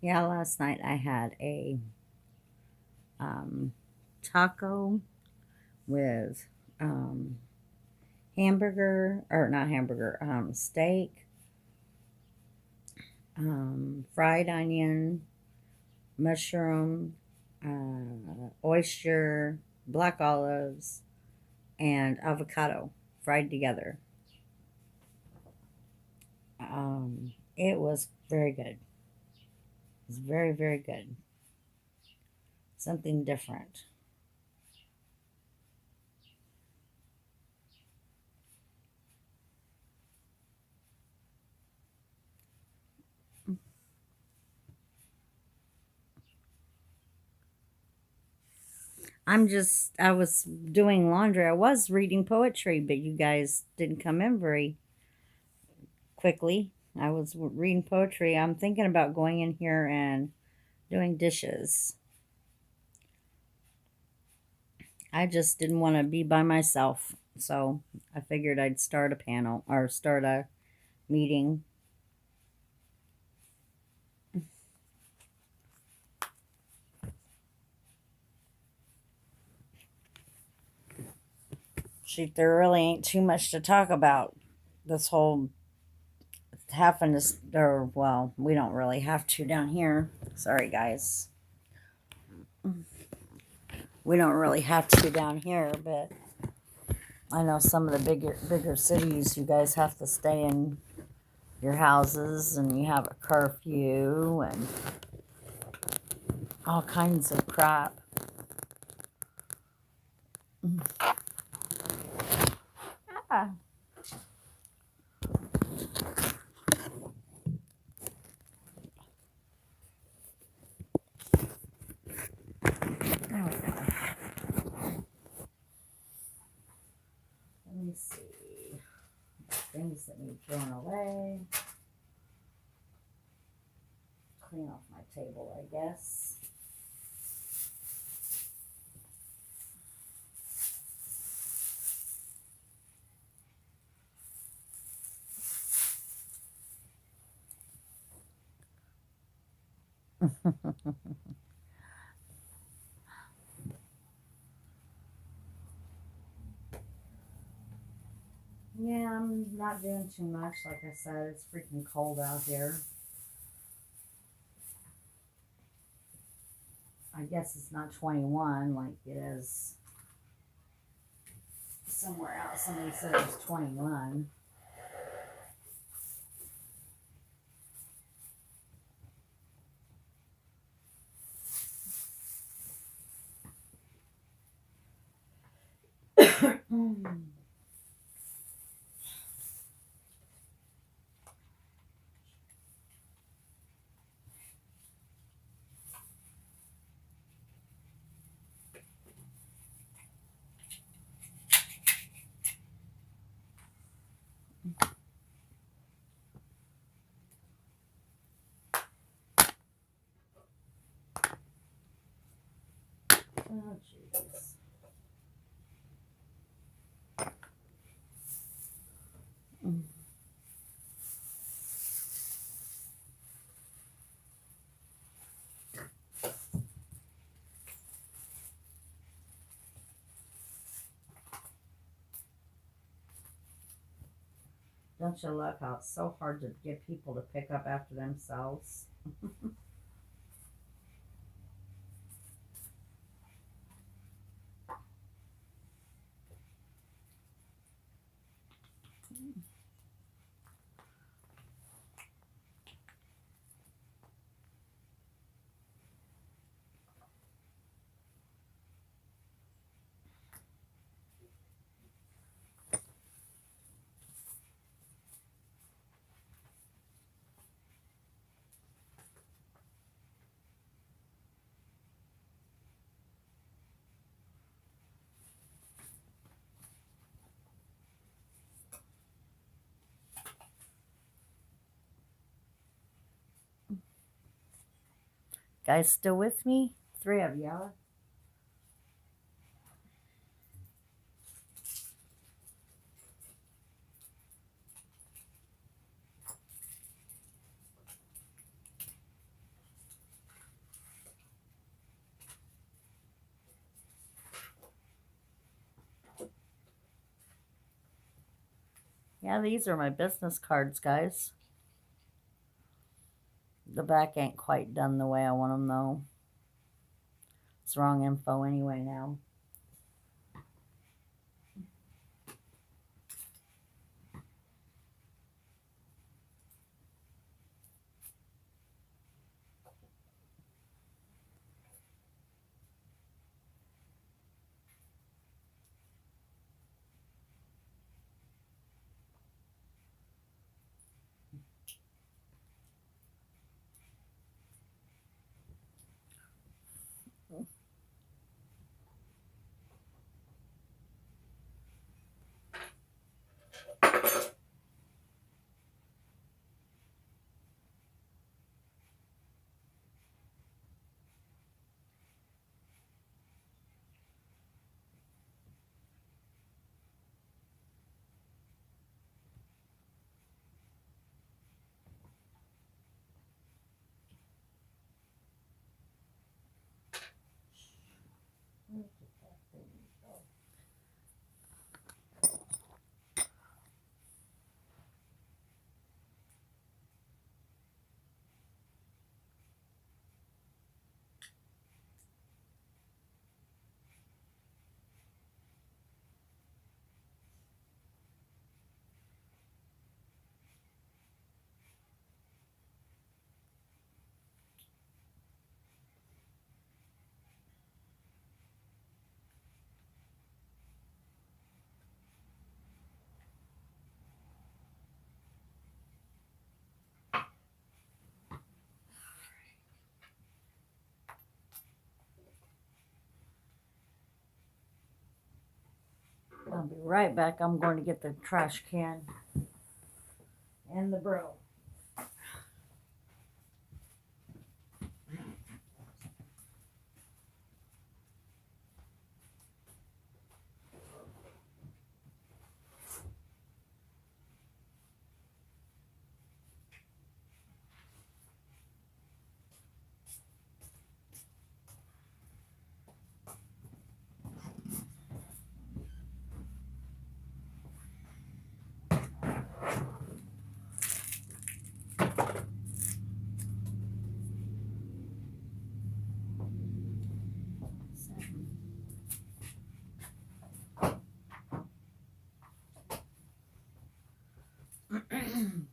Yeah, last night I had a um, taco with um, hamburger, or not hamburger, steak, fried onion, mushroom, oyster, black olives, and avocado fried together. It was very good. It was very, very good. Something different. I was doing laundry. I was reading poetry, but you guys didn't come in very quickly. I was reading poetry. I'm thinking about going in here and doing dishes. I just didn't want to be by myself. So I figured I'd start a panel or start a meeting. Shoot, there really ain't too much to talk about. This whole having to, or well, we don't really have to down here. Sorry, guys. We don't really have to down here, but I know some of the bigger cities, you guys have to stay in your houses and you have a curfew and all kinds of crap. Ah. There we go. Let me see. Things that need thrown away. Clean off my table, I guess. Yeah, I'm not doing too much. Like I said, it's freaking cold out here. I guess it's not 21 like it is somewhere else. Somebody said it was 21. Oh, jeez. Don't you love how it's so hard to get people to pick up after themselves? Guys, still with me? 3 of y'all. Yeah, these are my business cards, guys. The back ain't quite done the way I want them, though. It's wrong info anyway now. I'll be right back. I'm going to get the trash can and the broom.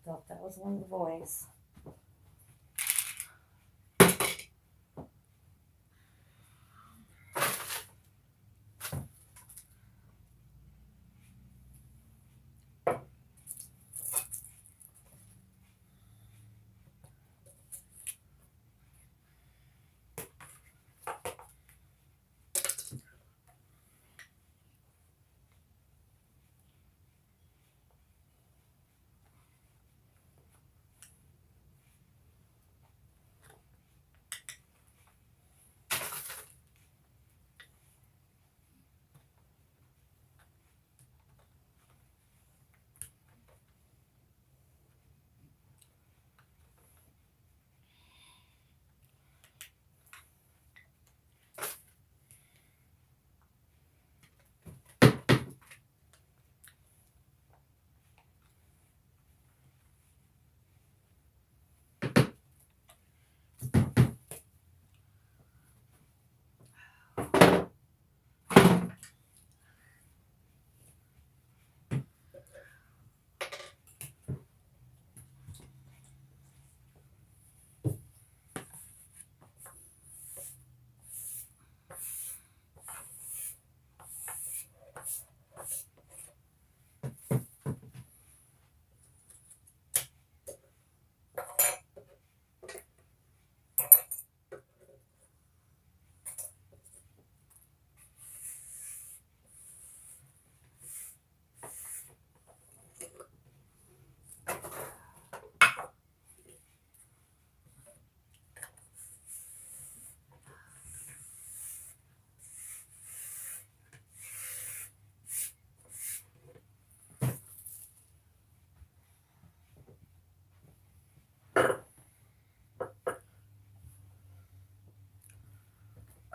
Thought that was one of the boys.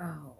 Oh.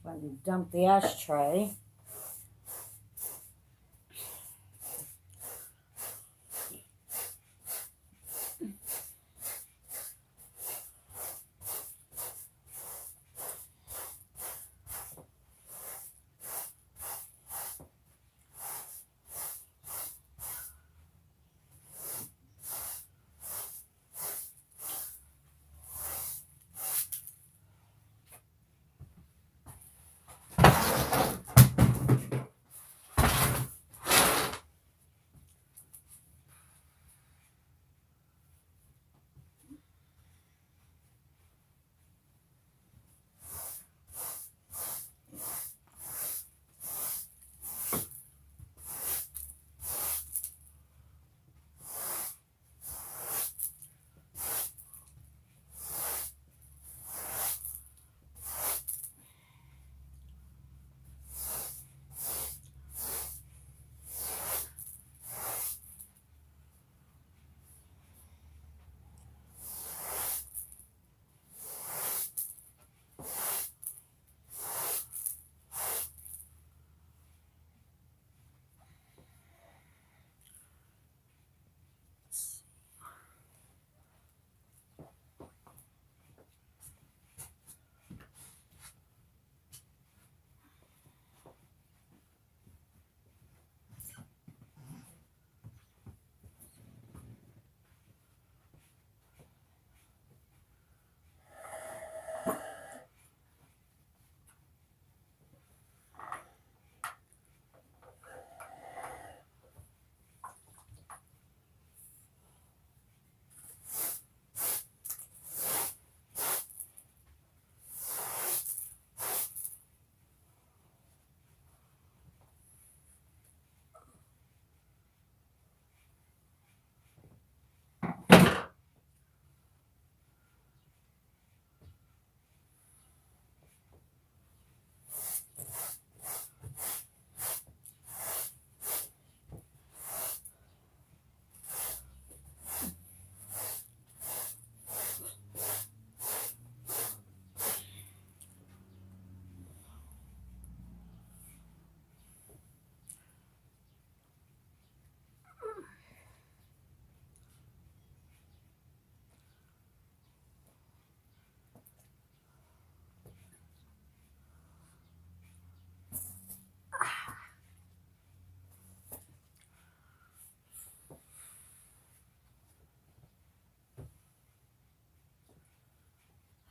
Going to dump the ashtray.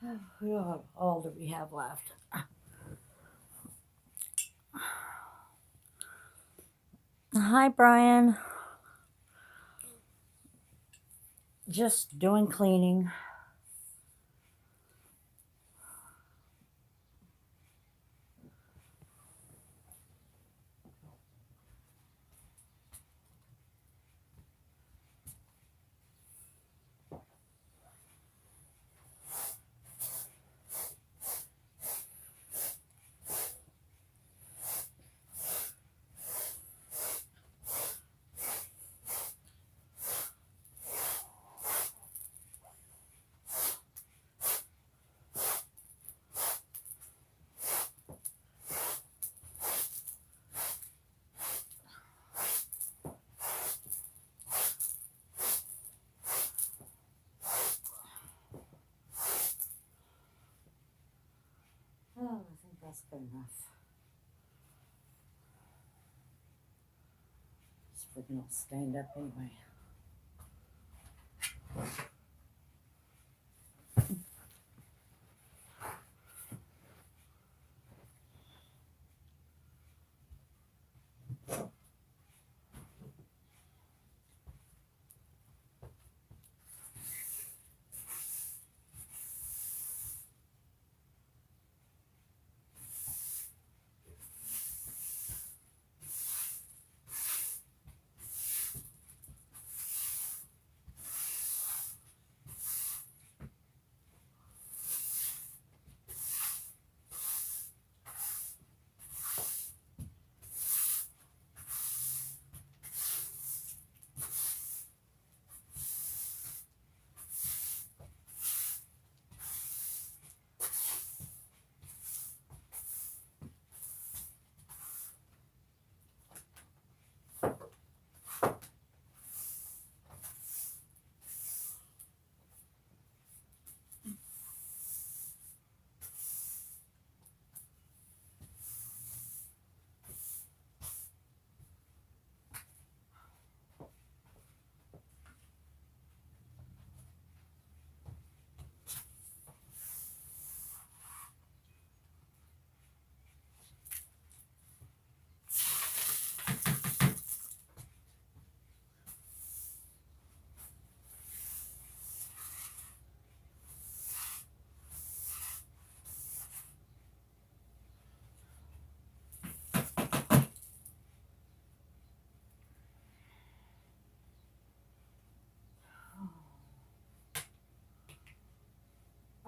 How all do we have left? Hi, Brian. Just doing cleaning. Oh, I think that's good enough. It's freaking all stained up anyway.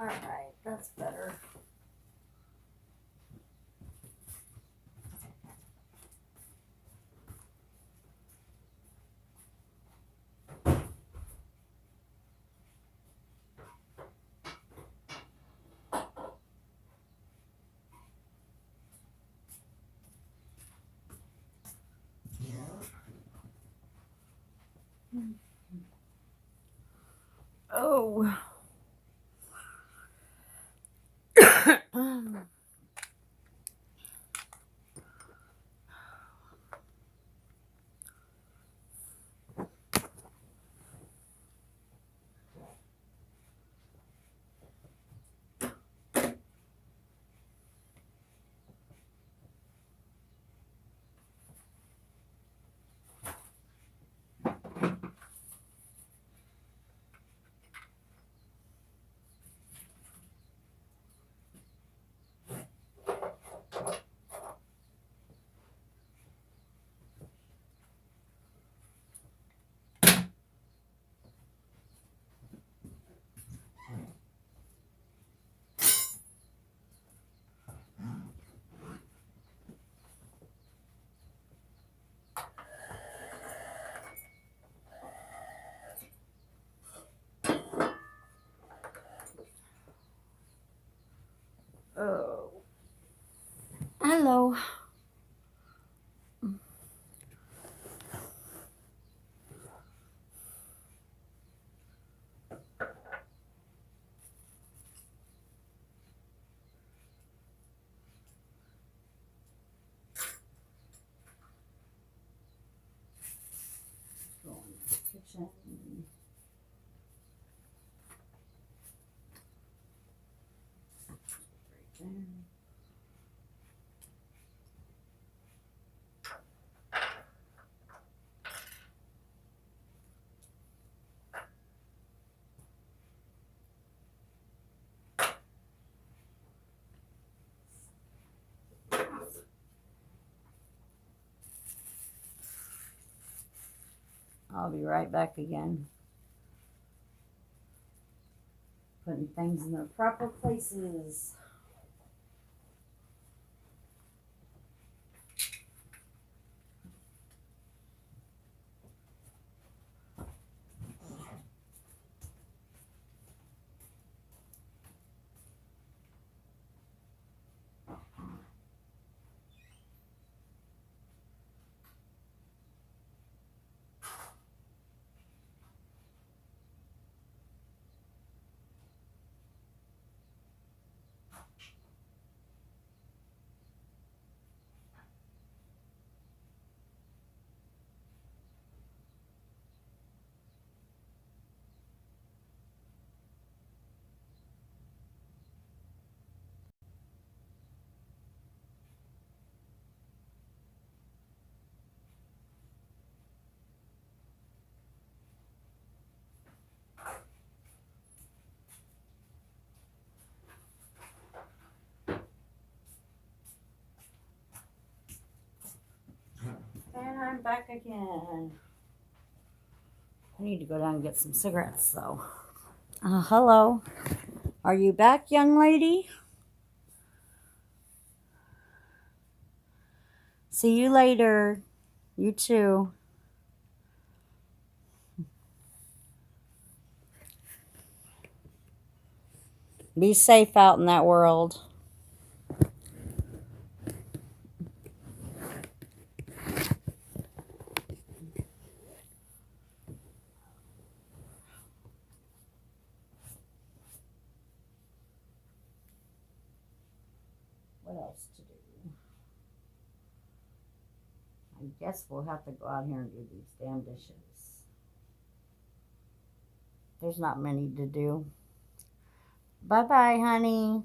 All right, that's better. Oh. Oh. Hello. Go in the kitchen. there. I'll be right back again. Putting things in their proper places. And I'm back again. I need to go down and get some cigarettes though. Hello. Are you back, young lady? See you later. You too. Be safe out in that world. What else to do? I guess we'll have to go out here and do these damn dishes. There's not many to do. Bye-bye, honey.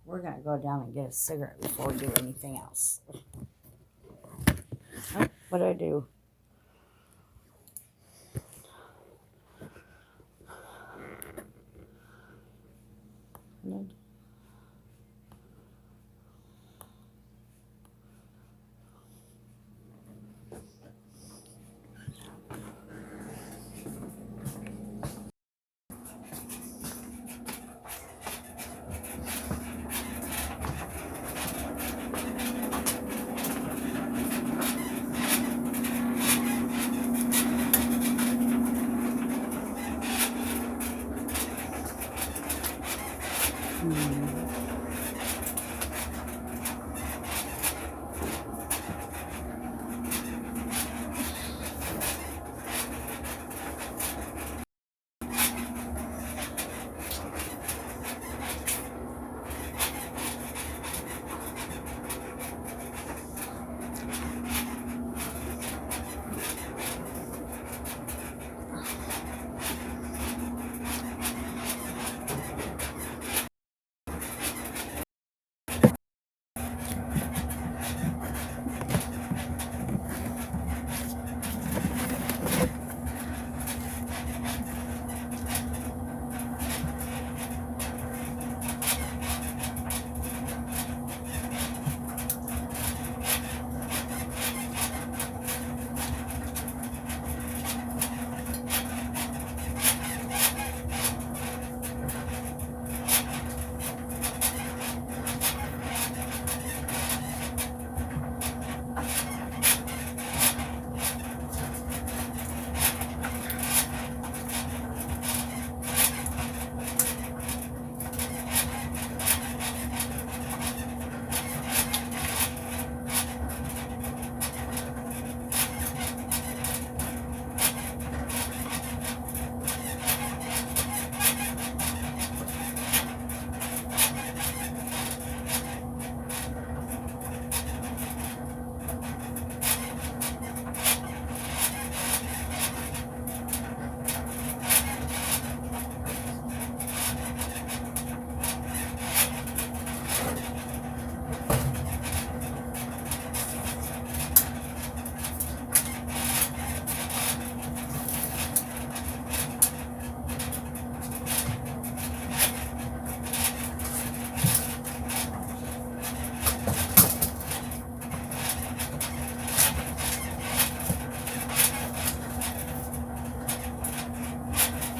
We're going to go down and get a cigarette before we do anything else. Oh, what did I do?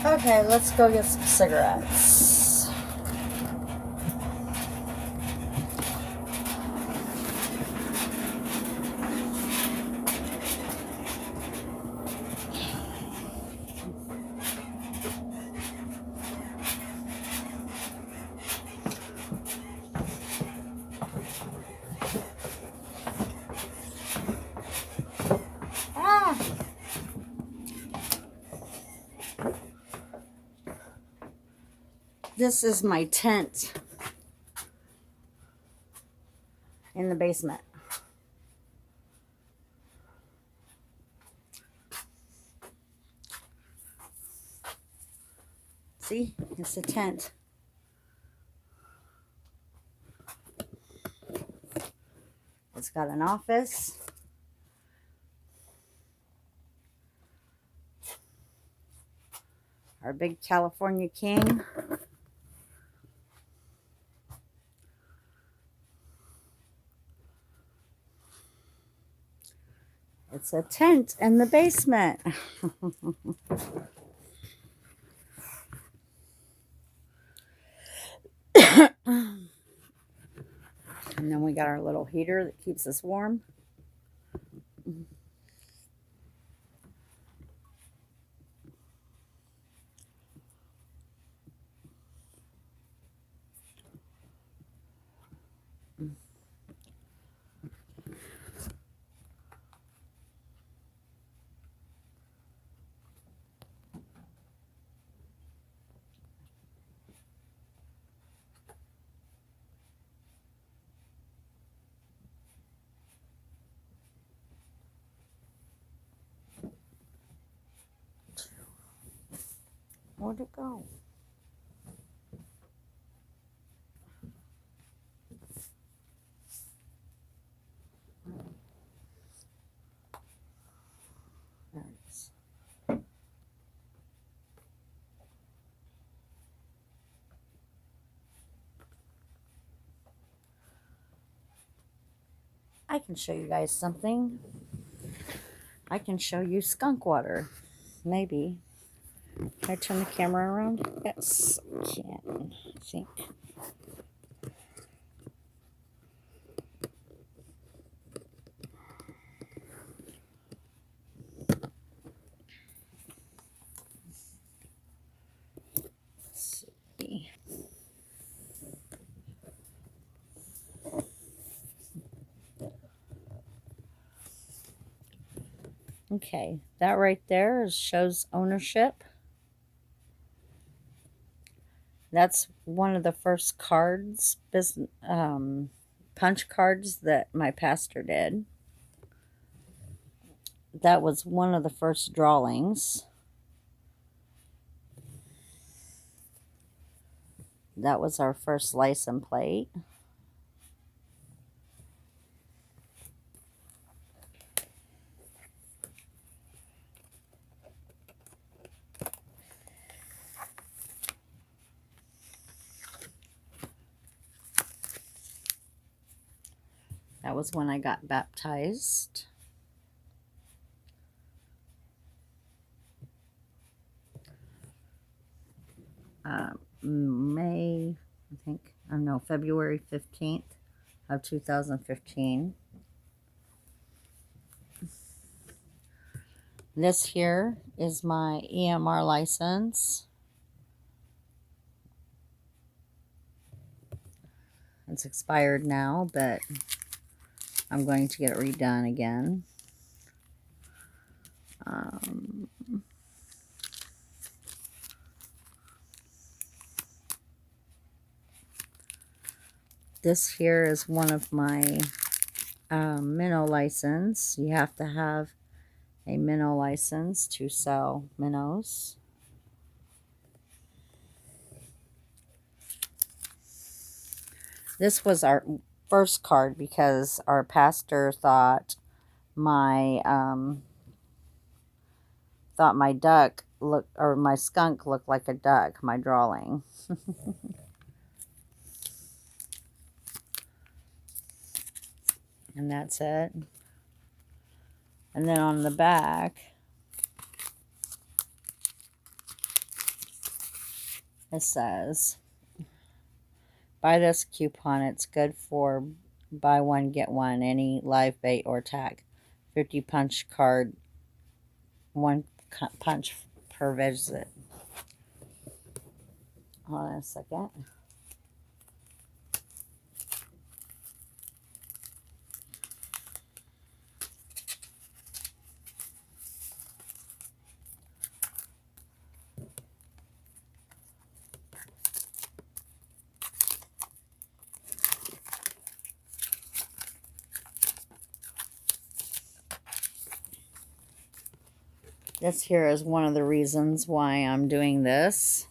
Okay, let's go get some cigarettes. Ah! This is my tent in the basement. See, it's a tent. It's got an office. Our big California king. It's a tent in the basement. And then we got our little heater that keeps us warm. Where'd it go? There it is. I can show you guys something. I can show you skunk water. Maybe. Can I turn the camera around? Yes, I can. I think. Let's see. Okay, that right there shows ownership. That's one of the first cards, punch cards that my pastor did. That was one of the first drawings. That was our first license plate. That was when I got baptized. February 15th of 2015. This here is my EMR license. It's expired now, but I'm going to get it redone again. This here is one of my minnow license. You have to have a minnow license to sell minnows. This was our first card because our pastor thought my duck looked, or my skunk looked like a duck, my drawing. And that's it. And then on the back, It says, buy this coupon. It's good for buy one, get one, any live bait or tag. 50 punch card, one punch per visit. Hold on a second. This here is one of the reasons why I'm doing this.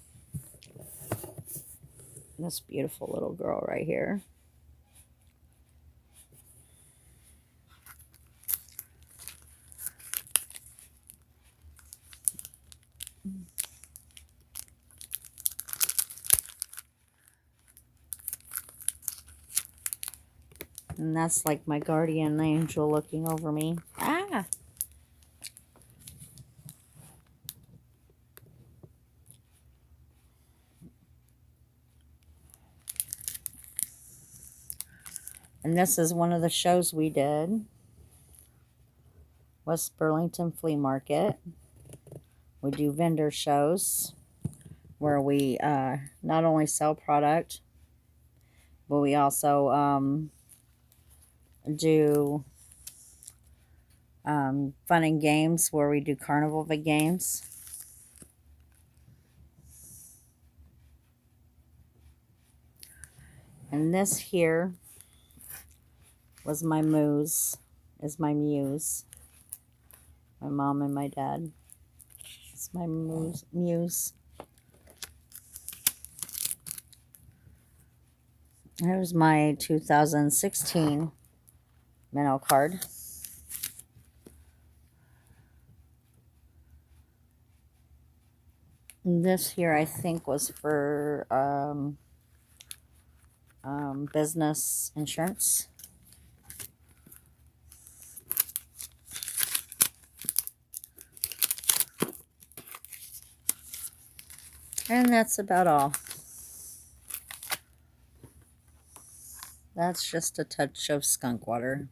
This beautiful little girl right here. And that's like my guardian angel looking over me. Ah! And this is one of the shows we did. West Burlington Flea Market. We do vendor shows where we not only sell product, but we also do fun and games where we do carnival games. And this here was my muse, is my muse. My mom and my dad. It's my muse. Here's my 2016 minnow card. This here I think was for business insurance. And that's about all. That's just a touch of skunk water.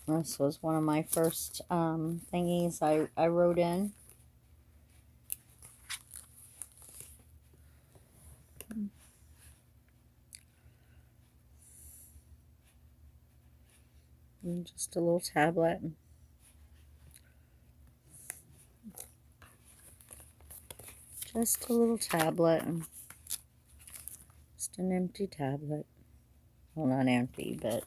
This was one of my first thingies I wrote in. And just a little tablet. Just a little tablet. Just an empty tablet. Well, not empty, but...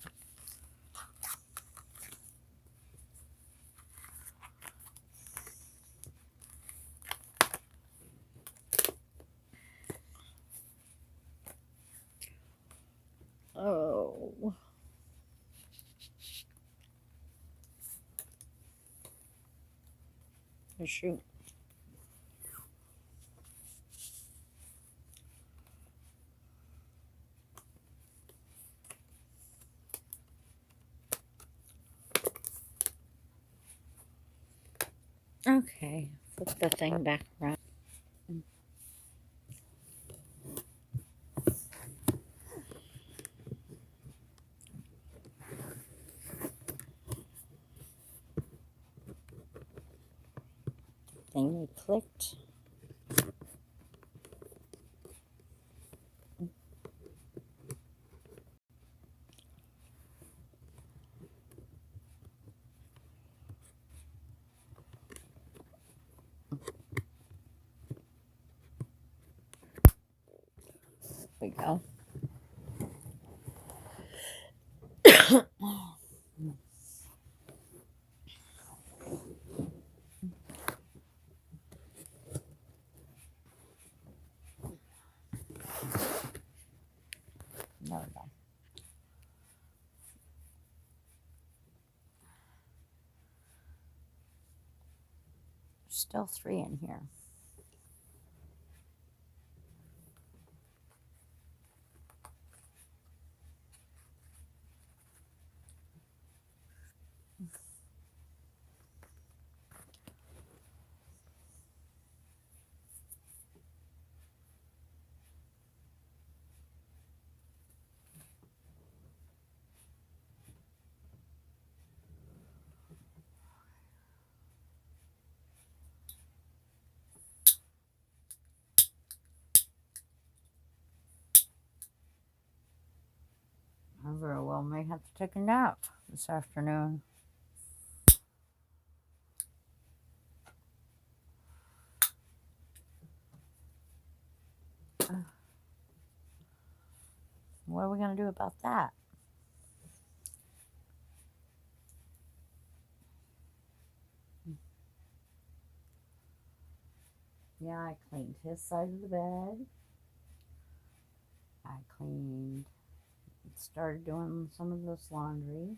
Oh. Oh, shoot. Okay, flip the thing back around. Thing we clicked. There we go. still 3 in here. I very well may have to take a nap this afternoon. What are we going to do about that? Yeah, I cleaned his side of the bed. I started doing some of this laundry.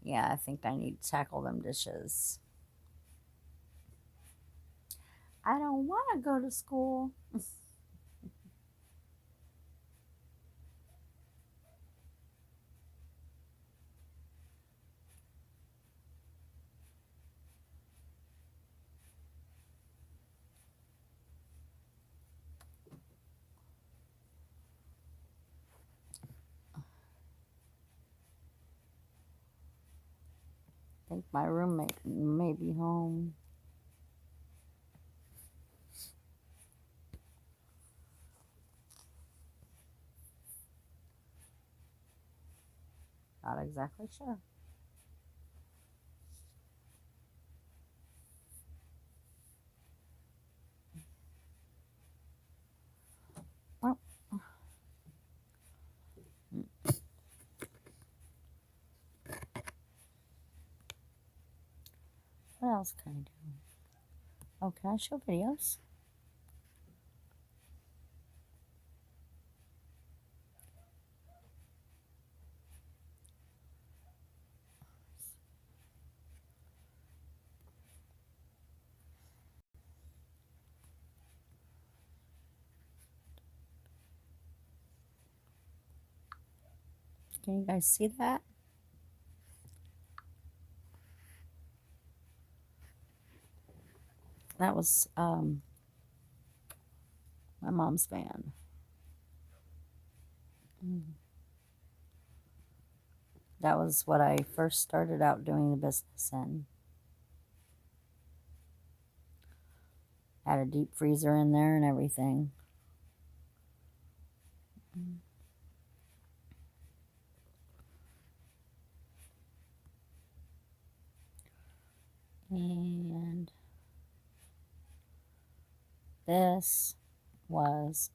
Yeah, I think I need to tackle them dishes. I don't want to go to school. I think my roommate may be home. Not exactly sure. Well, what else can I do? Oh, can I show videos? Can you guys see that? That was my mom's van. That was what I first started out doing the business in. Had a deep freezer in there and everything. And this was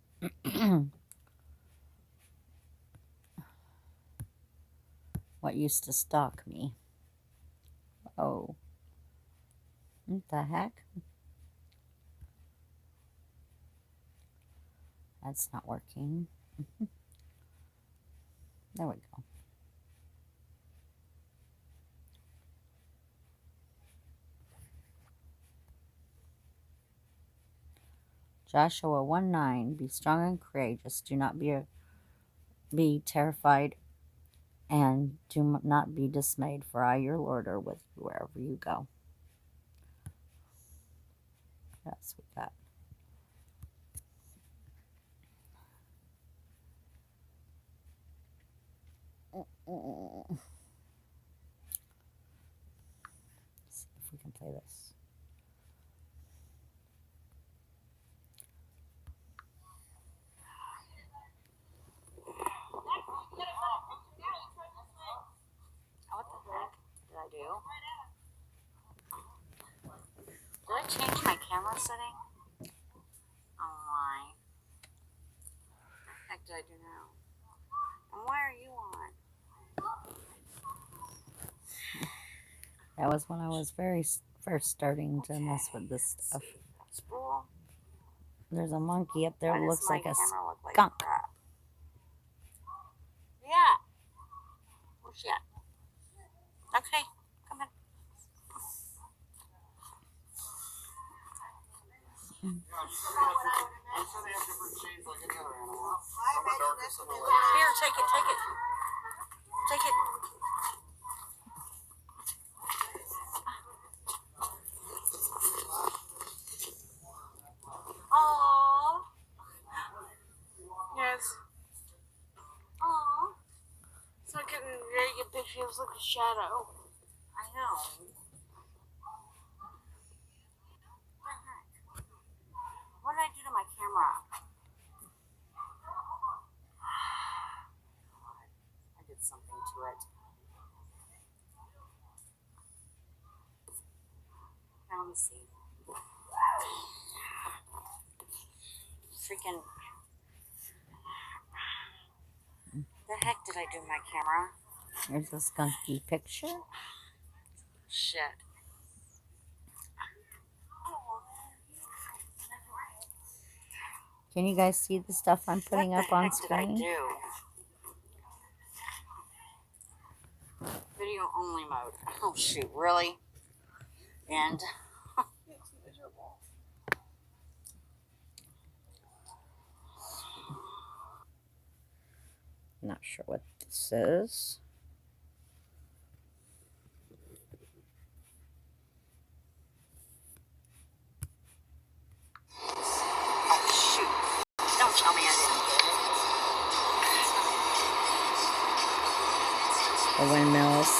what used to stalk me. Oh, what the heck? That's not working. There we go. Joshua 1:9. Be strong and courageous. Do not be terrified, and do not be dismayed, for I, your Lord, are with you wherever you go. That's what that. Let's see if we can play this. What the heck did I do? Did I change my camera setting? Oh my. What the heck did I do now? And why are you on? That was when I was first starting to mess with this stuff. Spool. There's a monkey up there that looks like a skunk. Yeah. Where's she at? Here, take it, take it. Take it. Aww. Yes. Aww. It's not getting a very good picture. It was like a shadow. I know. What did I do to my camera? I did something to it. Now let me see. Freaking. The heck did I do to my camera? There's a skunky picture. Shit. Can you guys see the stuff I'm putting up on screen? What the heck did I do? Video only mode. Oh shoot, really? And It's miserable. not sure what this is. Oh shoot. Don't tell me I didn't get it. The windmills.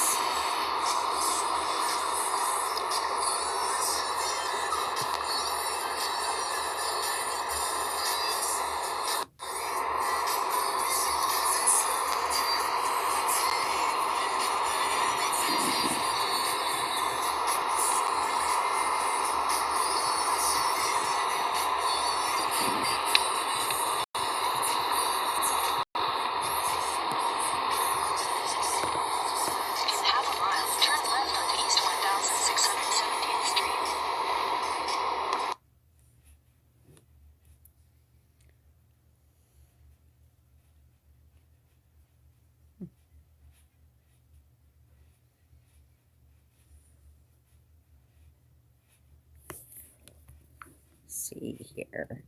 See here.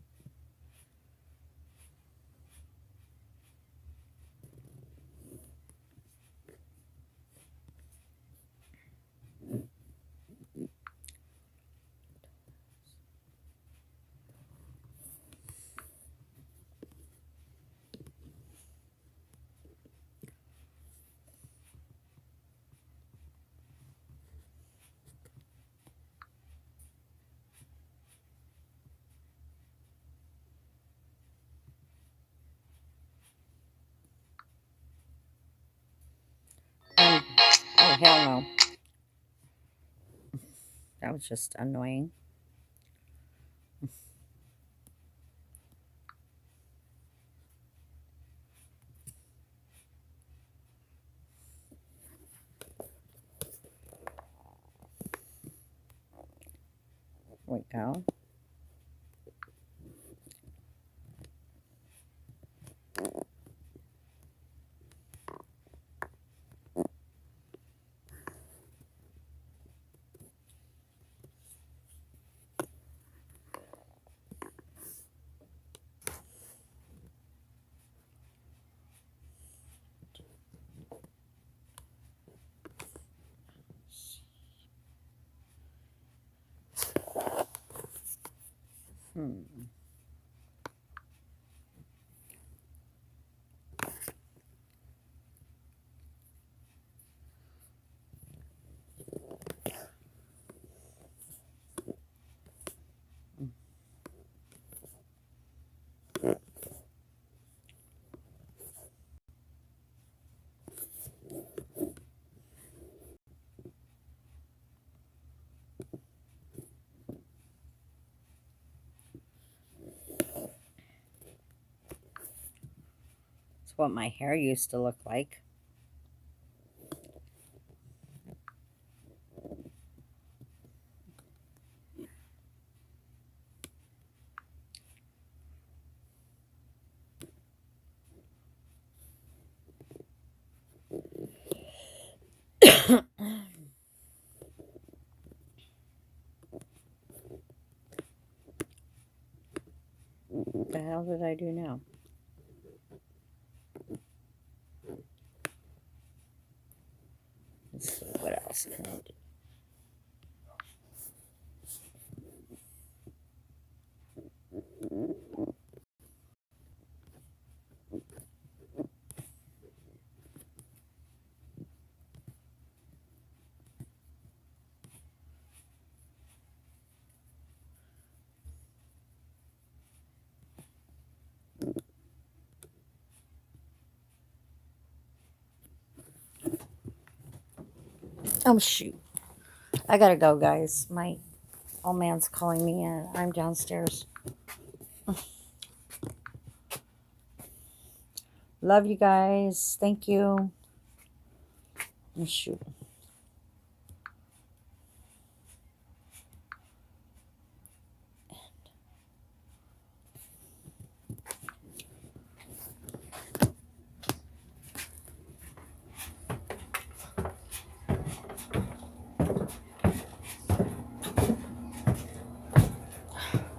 Oh, hell no. That was just annoying. We go. It's what my hair used to look like. else can I do? Oh, shoot. I gotta go, guys. My old man's calling me, and I'm downstairs. Love you guys. Thank you. Oh, shoot.